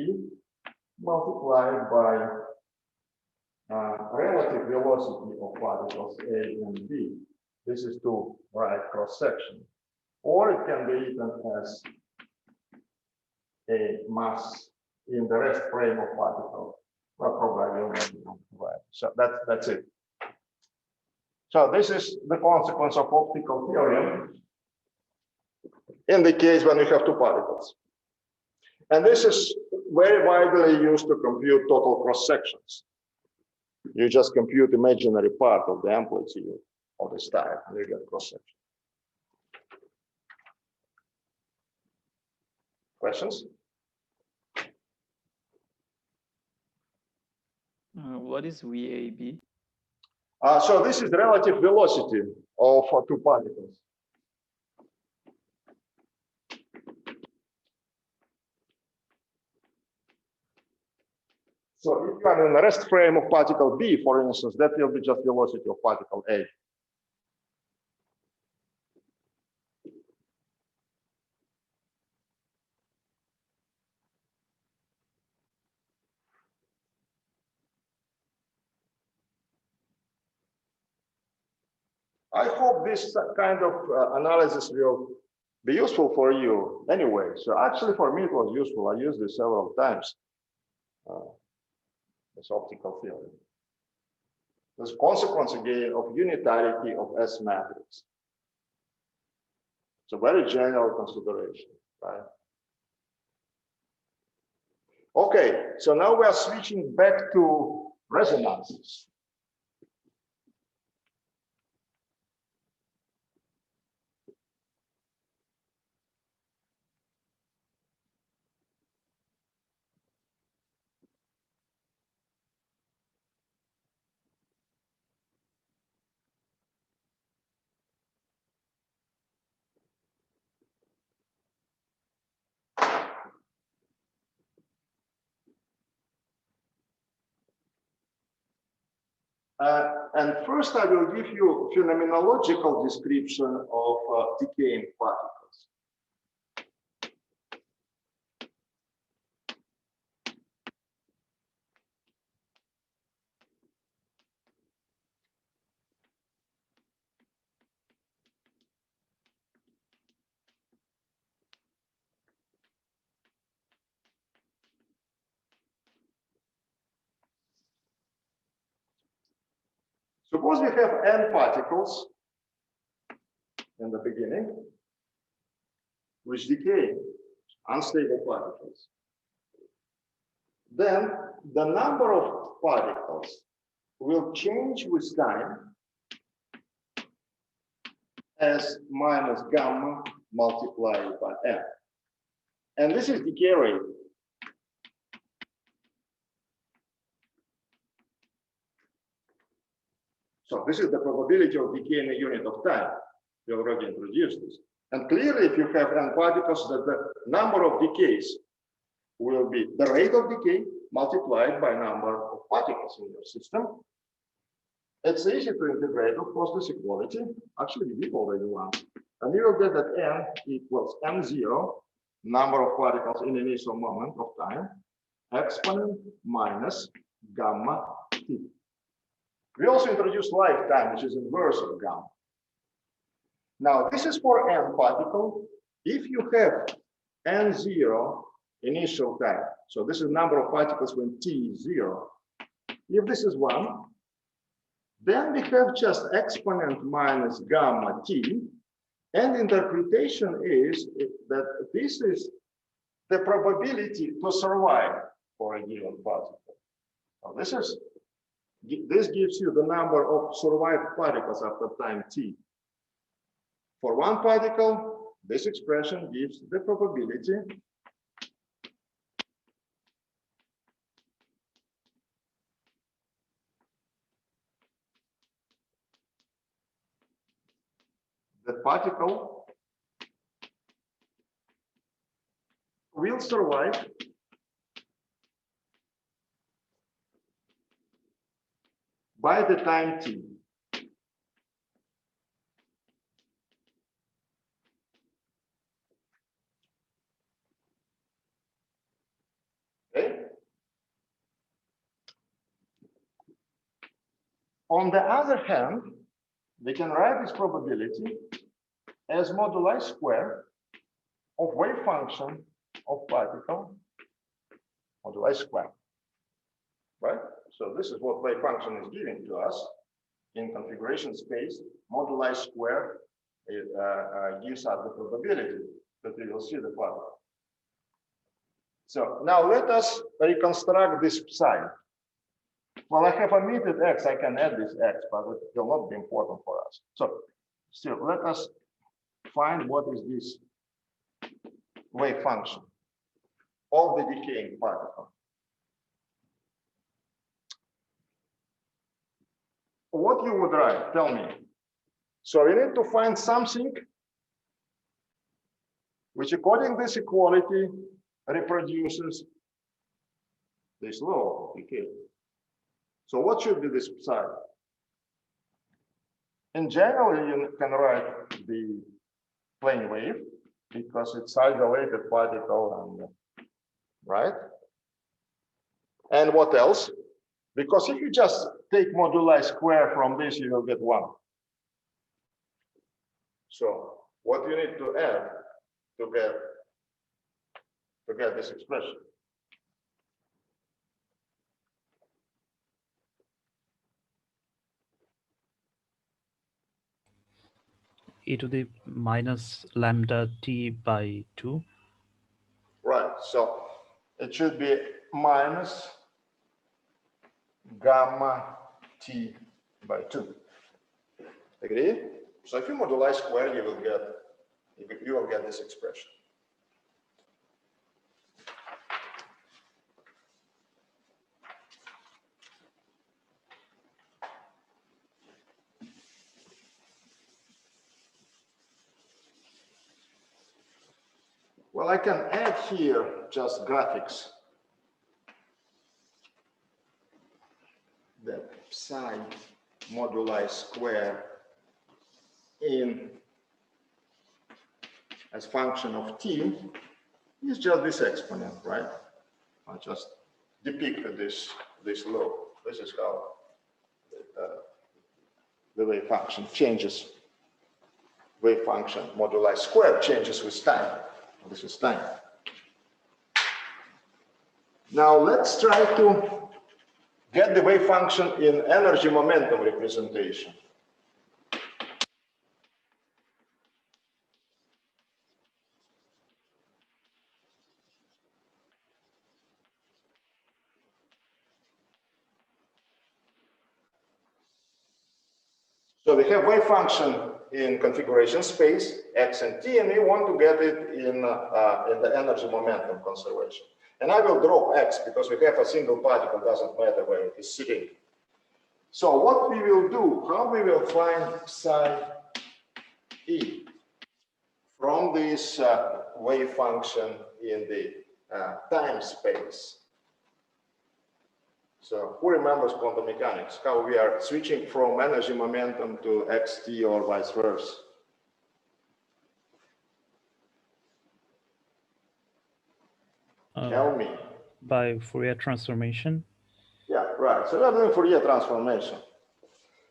multiplied by relative velocity of particles A and B. This is to write cross-section. Or it can be written as a mass in the rest frame of particles. Well, probably I will not provide. So that's it. So this is the consequence of optical theorem in the case when you have two particles. And this is very widely used to compute total cross sections. You just compute imaginary part of the amplitude of this type, and you get cross section. Questions? What is VAB? So this is the relative velocity of two particles. So if you are in the rest frame of particle B, for instance, that will be just velocity of particle A. I hope this kind of analysis will be useful for you anyway. So actually for me it was useful. I used this several times. This optical theory. This consequence again of unitarity of S matrix. It's a very general consideration, right? Okay, so now we are switching back to resonances. And first, I will give you phenomenological description of decaying particles. Suppose we have n particles in the beginning, which decay, unstable particles. Then the number of particles will change with time as minus gamma multiplied by n. And this is decay rate. So this is the probability of decay in a unit of time. We already introduced this. And clearly, if you have n particles, that the number of decays will be the rate of decay multiplied by number of particles in your system. It's easy to integrate, of course, this equality. Actually, we did already once. And you will get that n equals m0, number of particles in initial moment of time, exponent minus gamma t. We also introduced lifetime, which is inverse of gamma. Now, this is for n particle. If you have n0 initial time, so this is number of particles when t is 0. If this is 1, then we have just exponent minus gamma t, and interpretation is that this is the probability to survive for a given particle. So this gives you the number of survived particles after time t. For one particle, this expression gives the probability that particle will survive by the time t. Okay. On the other hand, we can write this probability as moduli square of wave function of particle moduli square, right? So this is what wave function is giving to us in configuration space. Moduli square gives us the probability that we will see the particle. So now let us reconstruct this psi. Well, I have omitted x, I can add this x, but it will not be important for us. So still, let us find what is this wave function of the decaying particle. What you would write, tell me. So we need to find something which, according to this equality, reproduces this law of decay. So what should be this psi? In general, you can write the plane wave because it's isolated particle, and right? And what else? Because if you just take moduli square from this, you will get 1. So what you need to add to get this expression? e to the minus lambda t by 2. Right, so it should be minus gamma t by 2. Agree? So if you moduli square, you will get this expression. Well, I can add here just graphics. That psi psi moduli square in as function of t is just this exponent, right? I just depicted this law. This is how the wave function changes. Wave function moduli square changes with time. This is time. Now let's try to get the wave function in energy momentum representation. So we have wave function in configuration space, x and t, and we want to get it in the energy momentum conservation. And I will drop x because we have a single particle, doesn't matter where it is sitting. So what we will do, how we will find psi e from this wave function in the time space. So who remembers quantum mechanics, how we are switching from energy momentum to xt or vice versa? Tell me. By Fourier transformation? Yeah, right. So we are doing Fourier transformation.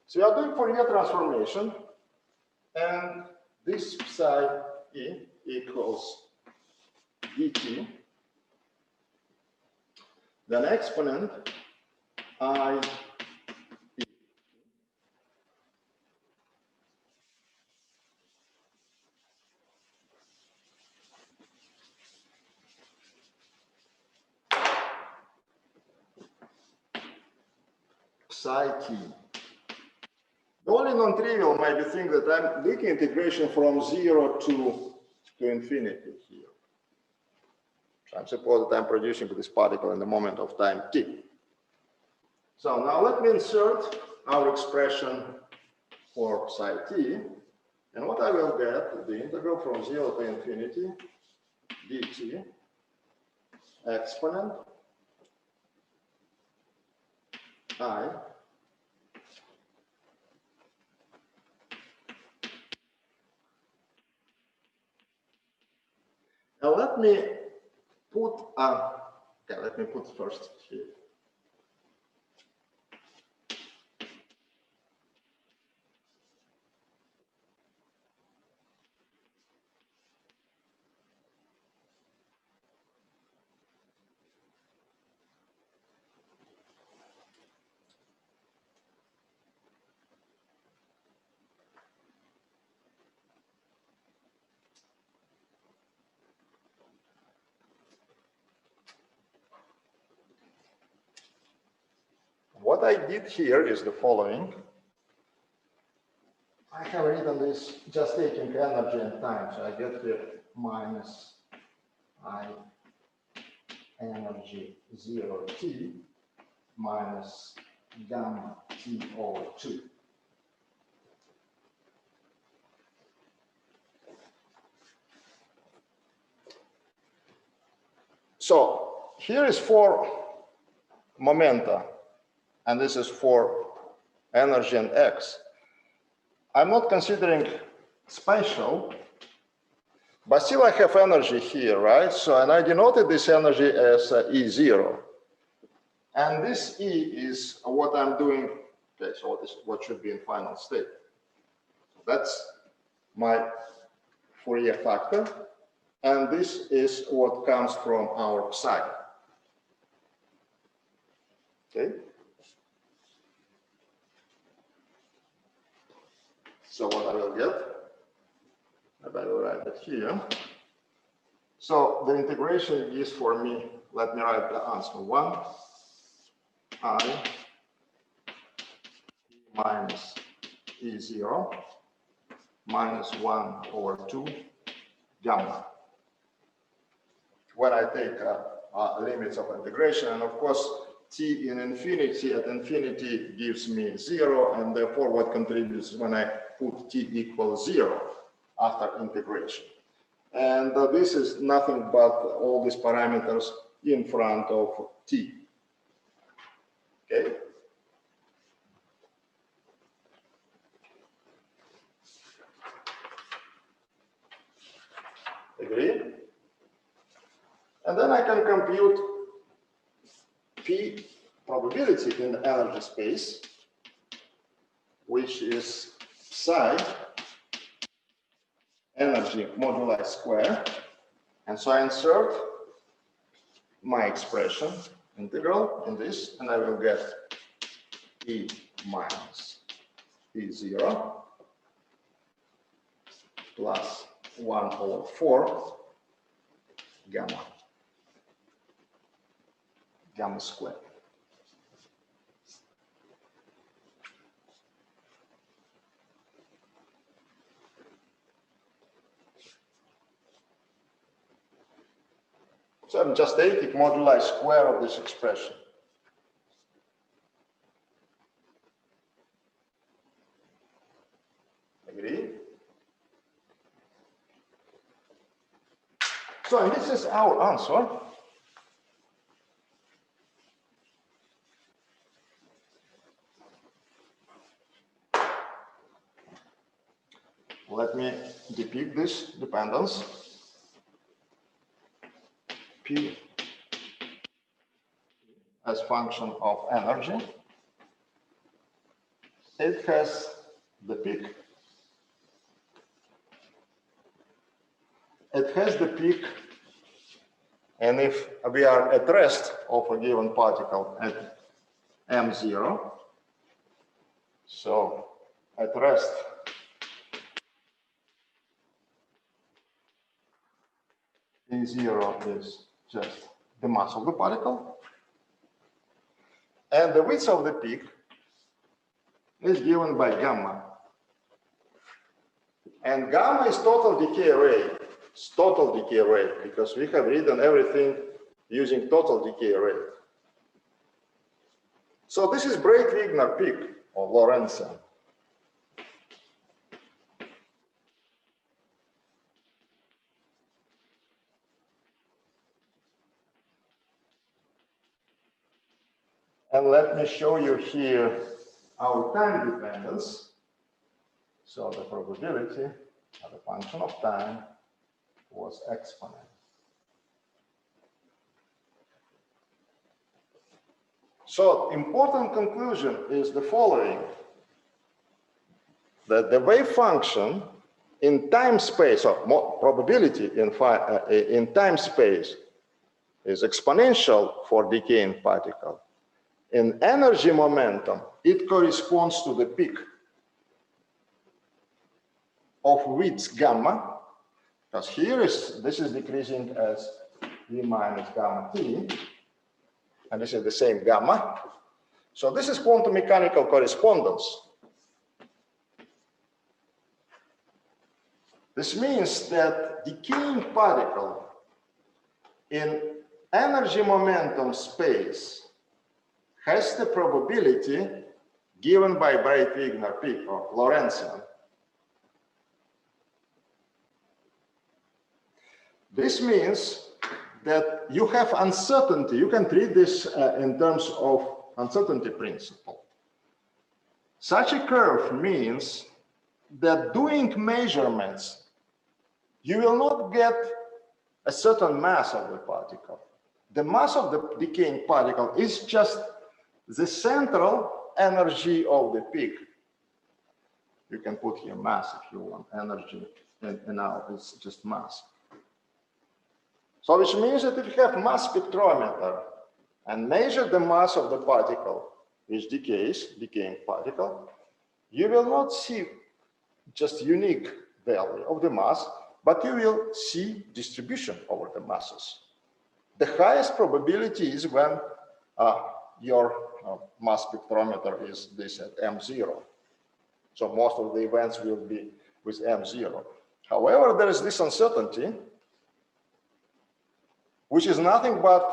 So we are doing Fourier transformation, and this psi e equals dt, then exponent I e. Psi t. The only non-trivial might be think that I'm taking integration from 0 to infinity here. So I suppose that I'm producing this particle in the moment of time t. So now let me insert our expression for psi t, and what I will get, the integral from 0 to infinity dt exponent I now let me put let me put first here. What I did here is the following. I have written this just taking energy and time, so I get here minus I energy 0 t minus gamma t over 2. So here is for momenta, and this is for energy and x. I'm not considering spatial, but still I have energy here, right? So, and I denoted this energy as E0. And this E is what I'm doing, okay, so what should be in final state. That's my Fourier factor, and this is what comes from our psi. Okay? So what I will get, I will write it here. So the integration is for me, let me write the answer, 1 I minus E0 minus 1 over 2 gamma. When I take limits of integration, and of course, t in infinity at infinity gives me 0, and therefore what contributes when I put t equals 0 after integration. And this is nothing but all these parameters in front of t. Okay? And then I can compute P probability in the energy space, which is psi energy moduli square. And so I insert my expression integral in this, and I will get E minus E0 plus 1/4 gamma squared. So I'm just taking moduli square of this expression. Agree? So and this is our answer. Let me depict this dependence. P as function of energy. It has the peak. It has the peak, and if we are at rest of a given particle at m0, so at rest E0 is just the mass of the particle, and the width of the peak is given by gamma. And gamma is total decay rate. It's total decay rate because we have written everything using total decay rate. So this is Breit-Wigner peak of Lorentzian. And let me show you here our time dependence. So the probability of the function of time was exponent. So important conclusion is the following, that the wave function in time space, or probability in time space, is exponential for decaying particle. In energy momentum, it corresponds to the peak of width gamma, because here this is decreasing as V minus gamma t, and this is the same gamma. So this is quantum mechanical correspondence. This means that decaying particle in energy momentum space has the probability given by Breit-Wigner peak or Lorentzian. This means that you have uncertainty. You can treat this in terms of uncertainty principle. Such a curve means that doing measurements, you will not get a certain mass of the particle. The mass of the decaying particle is just the central energy of the peak. You can put here mass if you want, energy, and now it's just mass. So which means that if you have mass spectrometer and measure the mass of the particle, which decays, decaying particle, you will not see just unique value of the mass, but you will see distribution over the masses. The highest probability is when your mass spectrometer is this at M0. So most of the events will be with M0. However, there is this uncertainty, which is nothing but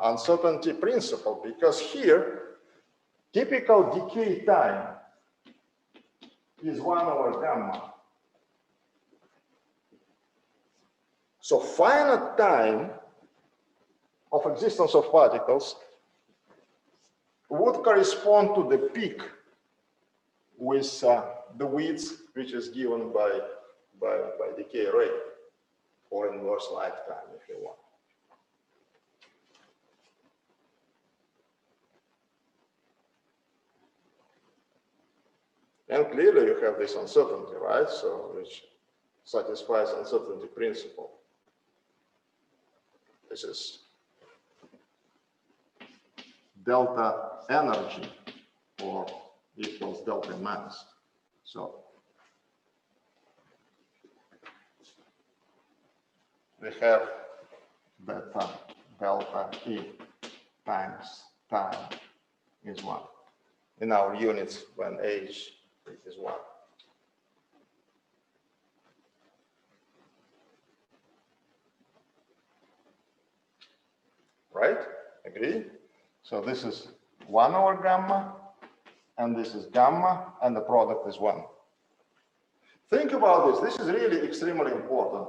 uncertainty principle, because here, typical decay time is 1/gamma. So finite time of existence of particles would correspond to the peak with the width which is given by decay rate, or inverse lifetime if you want. And clearly you have this uncertainty, right? So which satisfies uncertainty principle. This is delta energy, or equals delta mass. So we have that delta E times time is 1 in our units when H is 1. Right? Agree? So this is 1 over gamma, and this is gamma, and the product is 1. Think about this. This is really extremely important.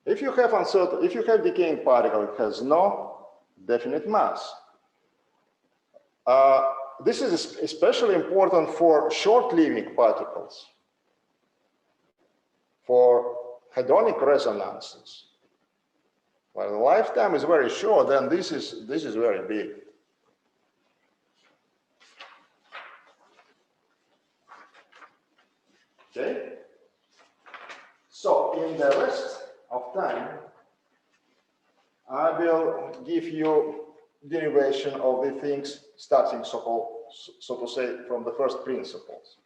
If you have decaying particle, it has no definite mass. This is especially important for short-living particles, for hadronic resonances. While the lifetime is very short, then this is very big. Okay? So in the rest of time, I will give you derivation of the things starting, so to say, from the first principles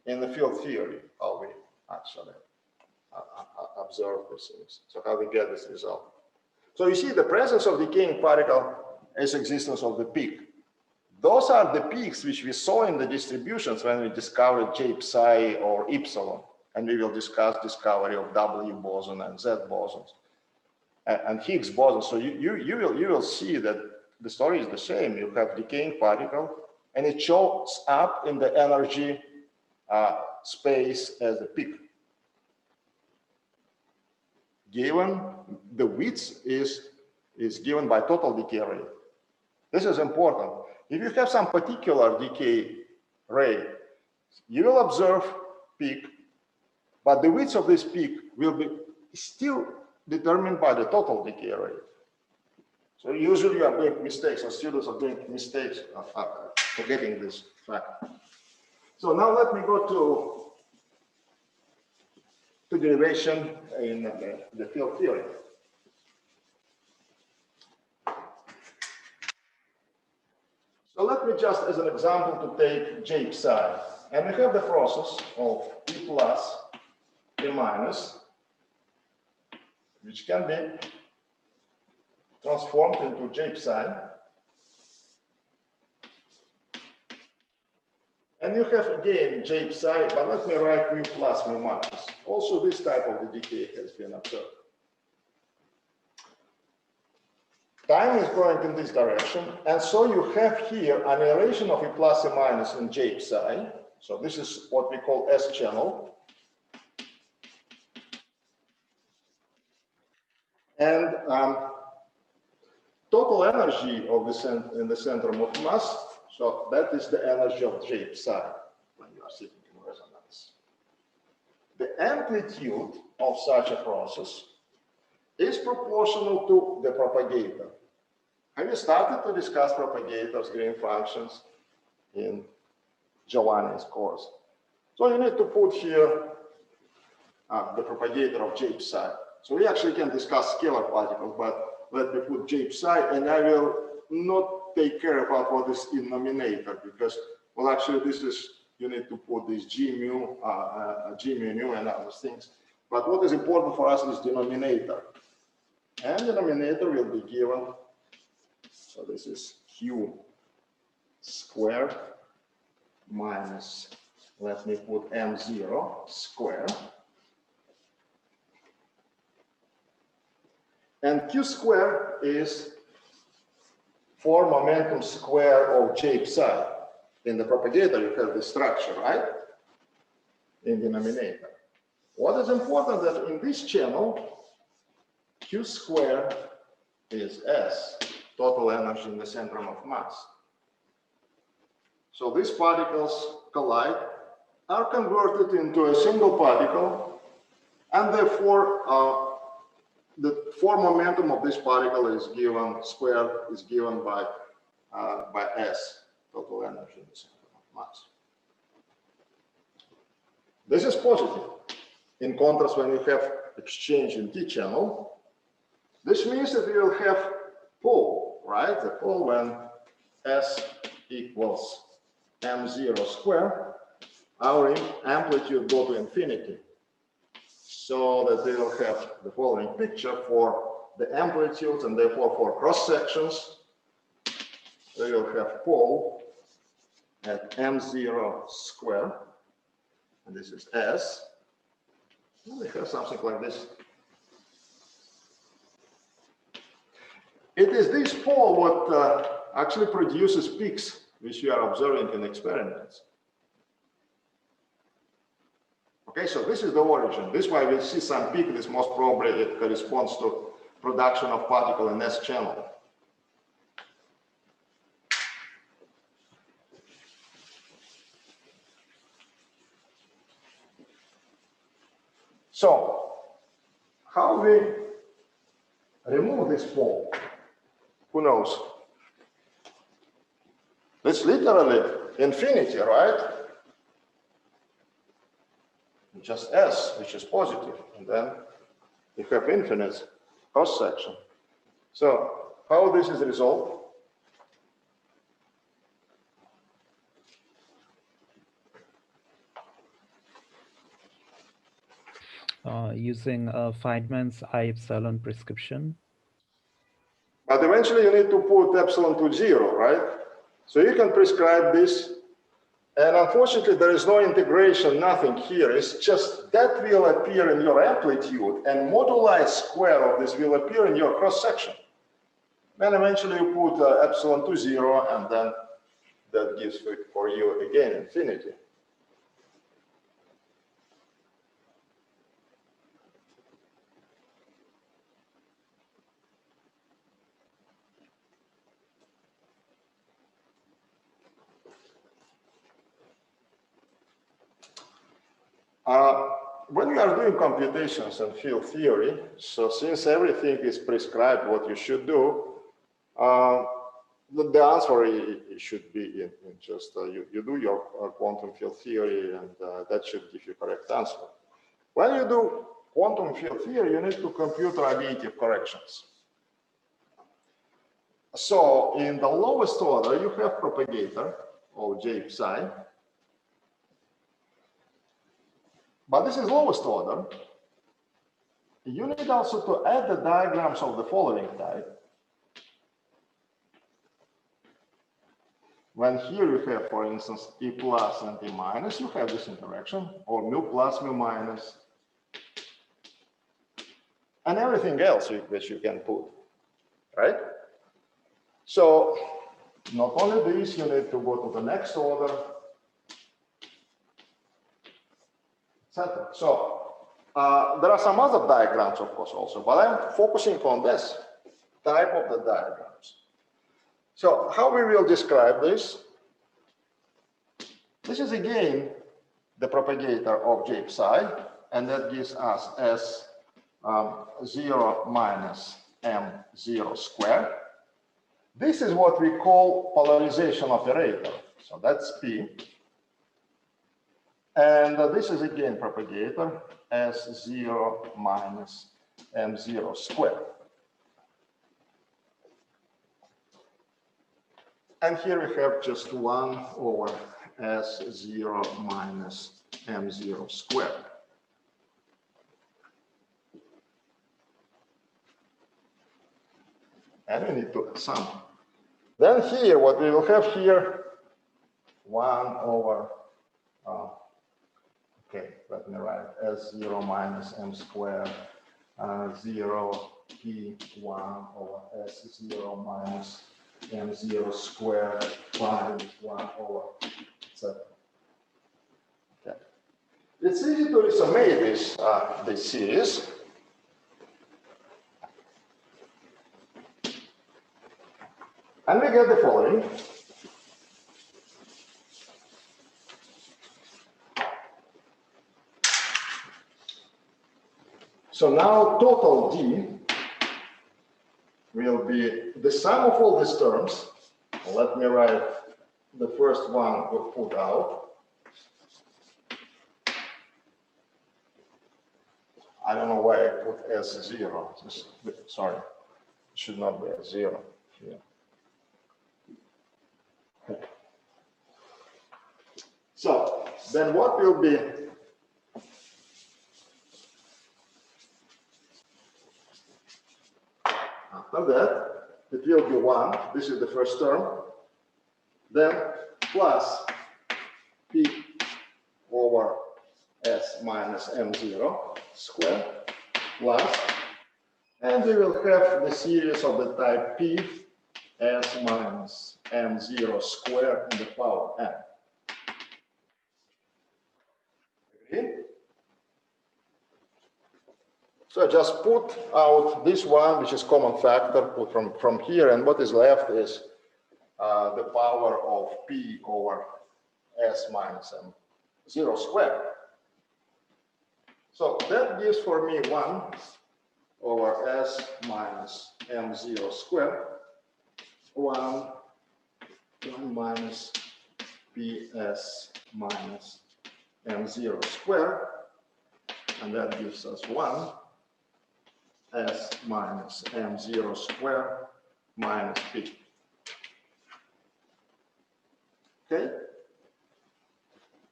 in the field theory, how we actually observe these things. So how we get this result. So you see the presence of decaying particle is existence of the peak. Those are the peaks which we saw in the distributions when we discovered J psi or epsilon, and we will discuss discovery of W boson and Z bosons and Higgs boson. So you will see that the story is the same. You have decaying particle, and it shows up in the energy space as a peak. Given the width is given by total decay rate. This is important. If you have some particular decay rate, you will observe peak, but the width of this peak will be still determined by the total decay rate. So usually you are doing mistakes, or students are doing mistakes of forgetting this fact. So now let me go to derivation in the field theory. So let me just, as an example, to take J psi. And we have the process of E plus, E minus, which can be transformed into J psi. And you have again J psi, but let me write mu plus, mu minus. Also, this type of the decay has been observed. Time is going in this direction, and so you have here annihilation of E plus, E minus in J psi. So this is what we call S channel. And total energy of in the centrum of mass, so that is the energy of J psi when you are sitting in resonance. The amplitude of such a process is proportional to the propagator. Have you started to discuss propagators, green functions in Giovanni's course? So you need to put here the propagator of J psi. So we actually can discuss scalar particles, but let me put J psi, and I will not take care about what is in denominator, because, well, actually this is, you need to put this G mu and other things. But what is important for us is denominator. And the denominator will be given, so this is Q squared minus, let me put M0 squared. And Q squared is 4 momentum square of J psi. In the propagator, you have the structure, right? In the denominator. What is important that in this channel, Q squared is S, total energy in the centrum of mass. So these particles collide, are converted into a single particle, and therefore the 4 momentum of this particle is given, squared is given by S, total energy in the centrum of mass. This is positive. In contrast, when you have exchange in T channel, this means that we will have pole, right? The pole when S equals m0 square, our amplitude go to infinity. So that we will have the following picture for the amplitudes, and therefore for cross sections, we will have pole at m0 square, and this is S. And we have something like this. It is this pole what actually produces peaks, which we are observing in experiments. Okay, so this is the origin. This is why we see some peak. This most probably it corresponds to production of particle in S channel. So, how we remove this pole? Who knows? It's literally infinity, right? Just S, which is positive, and then you have infinite cross section. So, how this is resolved? Using Feynman's I epsilon prescription. But eventually you need to put epsilon to 0, right? So you can prescribe this, and unfortunately there is no integration, nothing here. It's just that will appear in your amplitude, and moduli square of this will appear in your cross section. Then eventually you put epsilon to 0, and then that gives for you again infinity. When you are doing computations and field theory, so since everything is prescribed what you should do, the answer it should be in just you do your quantum field theory, and that should give you correct answer. When you do quantum field theory, you need to compute radiative corrections. So in the lowest order, you have propagator of J psi. But this is lowest order. You need also to add the diagrams of the following type. When here you have, for instance, E plus and E minus, you have this interaction, or mu plus, mu minus, and everything else which you can put, right? So not only this, you need to go to the next order, etc. So there are some other diagrams, of course, also, but I'm focusing on this type of the diagrams. So how we will describe this? This is again the propagator of J psi, and that gives us S 0 minus m0 square. This is what we call polarization operator. So that's P. And this is again propagator S0 minus m0 square. And here we have just 1 over S0 minus m0 square. And we need to sum. Then here, what we will have here, 1 over, okay, let me write S0 minus m square, 0 P1 over S0 minus m0 square, 5 1 over, etc. Okay. It's easy to resummate this series. And we get the following. So now total D will be the sum of all these terms. Let me write the first one we put out. I don't know why I put S0. Sorry, it should not be S0 here. So then what will be after that? It will be 1. This is the first term. Then plus P over S minus M0 square plus, and we will have the series of the type P S minus M0 square in the power n. Agree? So just put out this one, which is common factor, put from here, and what is left is the power of P over S minus M0 square. So that gives for me 1 over S minus M0 square, 1 minus PS minus M0 square, and that gives us 1 S minus M0 square minus P. Okay?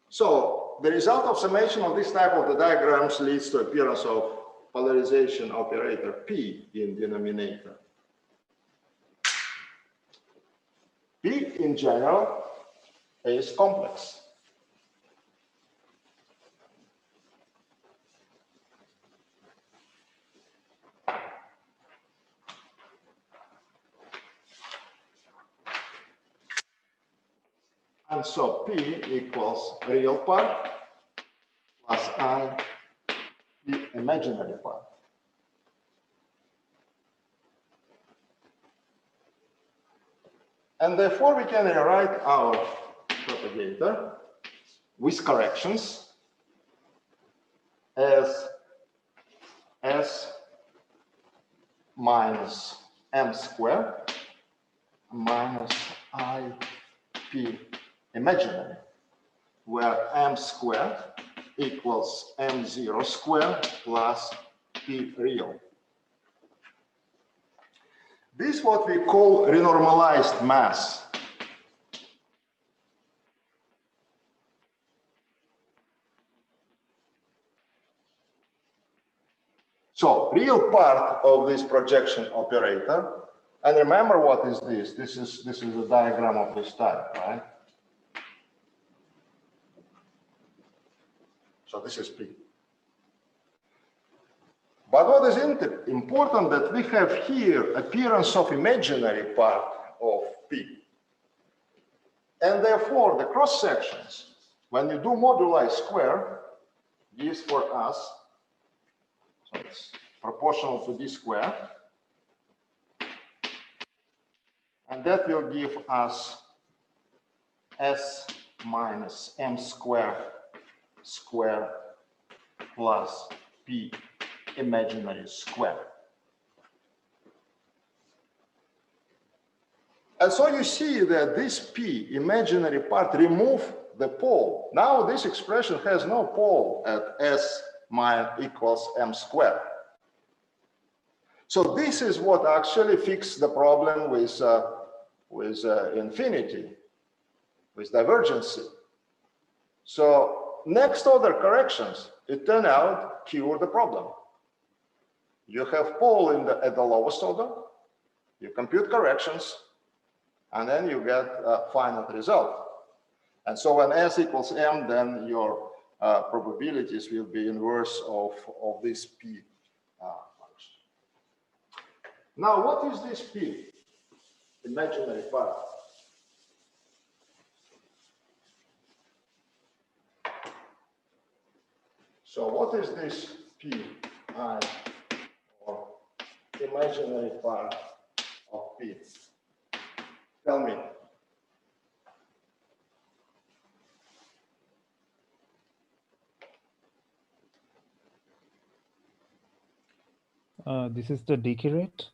So the result of summation of this type of the diagrams leads to appearance of polarization operator P in denominator. P in general is complex. And so P equals real part plus I, the imaginary part. And therefore we can rewrite our propagator with corrections as S minus M squared minus I P imaginary, where M squared equals M0 squared plus P real. This is what we call renormalized mass. So real part of this projection operator, and remember what is this? This is a diagram of this type, right? So this is P. But what is important that we have here appearance of imaginary part of P. And therefore the cross sections, when you do moduli square, gives for us, so it's proportional to D square, and that will give us S minus M square plus P imaginary square. And so you see that this P imaginary part remove the pole. Now this expression has no pole at S minus equals M squared. So this is what actually fixed the problem with infinity, with divergency. So next order corrections, it turned out cure the problem. You have pole at the lowest order, you compute corrections, and then you get a finite result. And so when S equals M, then your probabilities will be inverse of this P function. Now, what is this P? Imaginary part. So what is this P I, or imaginary part of P? Tell me. This is the decay rate.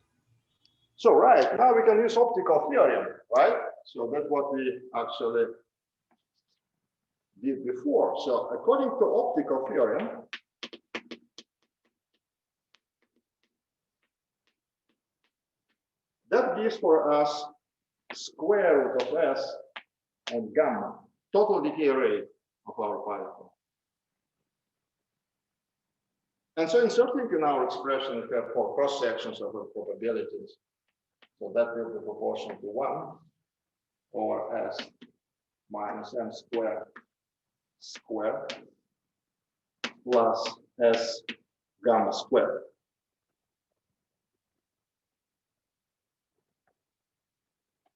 So right, now we can use optical theorem, right? So that's what we actually did before. So according to optical theorem, is for us square root of S and gamma, total decay rate of our particle. And so inserting in our expression, we have 4 cross sections of the probabilities. So that will be proportional to 1 over S minus M squared plus S gamma squared.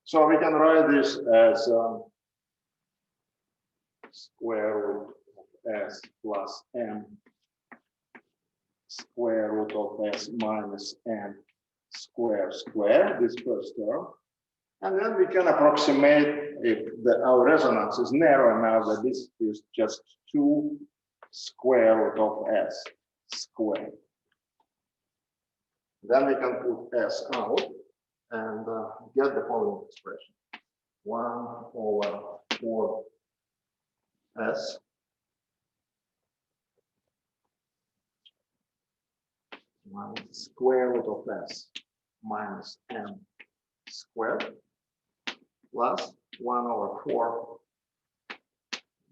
So we can write this as square root of S plus M square root of S minus M square, this first term. And then we can approximate if our resonance is narrow enough that this is just 2 square root of S squared. Then we can put S out and get the following expression. 1 over 4 S minus square root of S minus M squared plus 1 over 4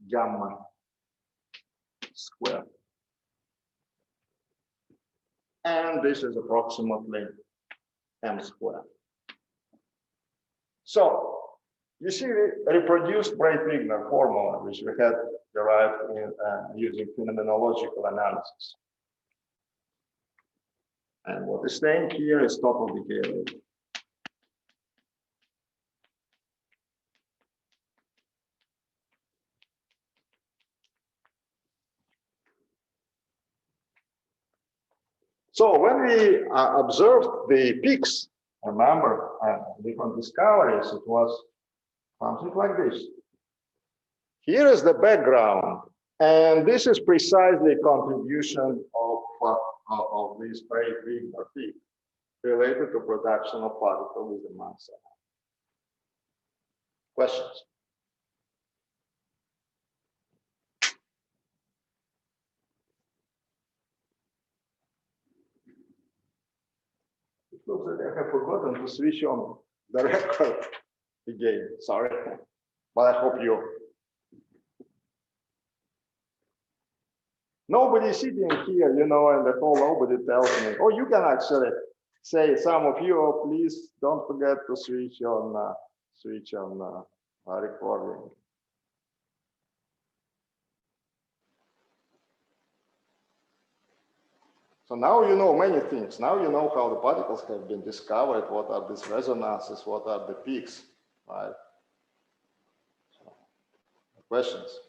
gamma squared. And this is approximately M squared. So you see, we reproduced Breit-Wigner formula, which we had derived in using phenomenological analysis. And what is staying here is total decay rate. So when we observed the peaks, remember, different discoveries, it was something like this. Here is the background, and this is precisely a contribution of this Breit-Wigner peak related to production of particles with a mass. Questions? It looks like I have forgotten to switch on the record again. Sorry, but I hope you. Nobody sitting here, you know, and the whole nobody tells me, oh, you can actually say, some of you, oh, please don't forget to switch on recording. So now you know many things. Now you know how the particles have been discovered, what are these resonances, what are the peaks, right? So, questions?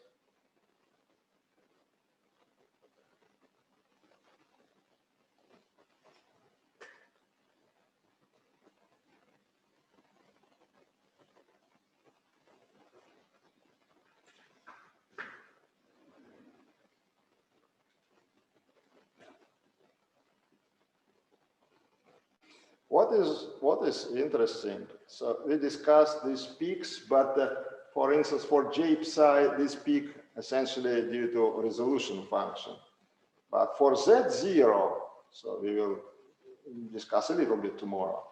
What is interesting? So we discussed these peaks, but for instance, for J psi, this peak essentially due to resolution function. But for Z0, so we will discuss a little bit tomorrow.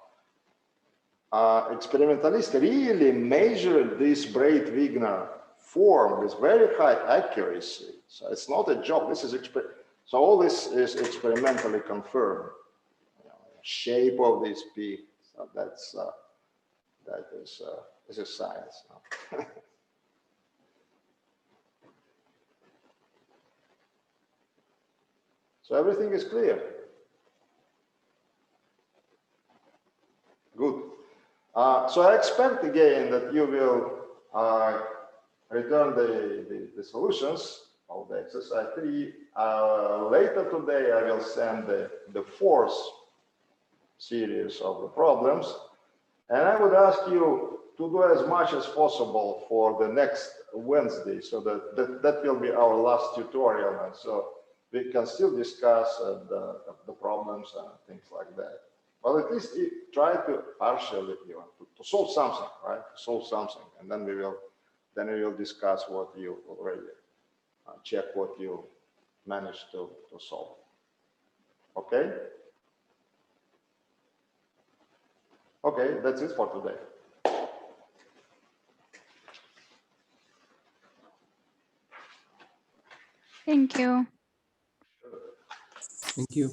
Experimentalists really measured this Breit-Wigner form with very high accuracy. So it's not a joke. This is so all this is experimentally confirmed. Shape of this peak. So that is a science. So everything is clear. Good. So I expect again that you will return the solutions of the exercise 3. Later today, I will send the fourth series of the problems, and I would ask you to do as much as possible for the next Wednesday, so that will be our last tutorial, and so we can still discuss the problems and things like that. Well, at least try to partially, to solve something, right? Solve something, and then we will discuss what you already check what you managed to solve. Okay. Okay, that's it for today. Thank you. Thank you.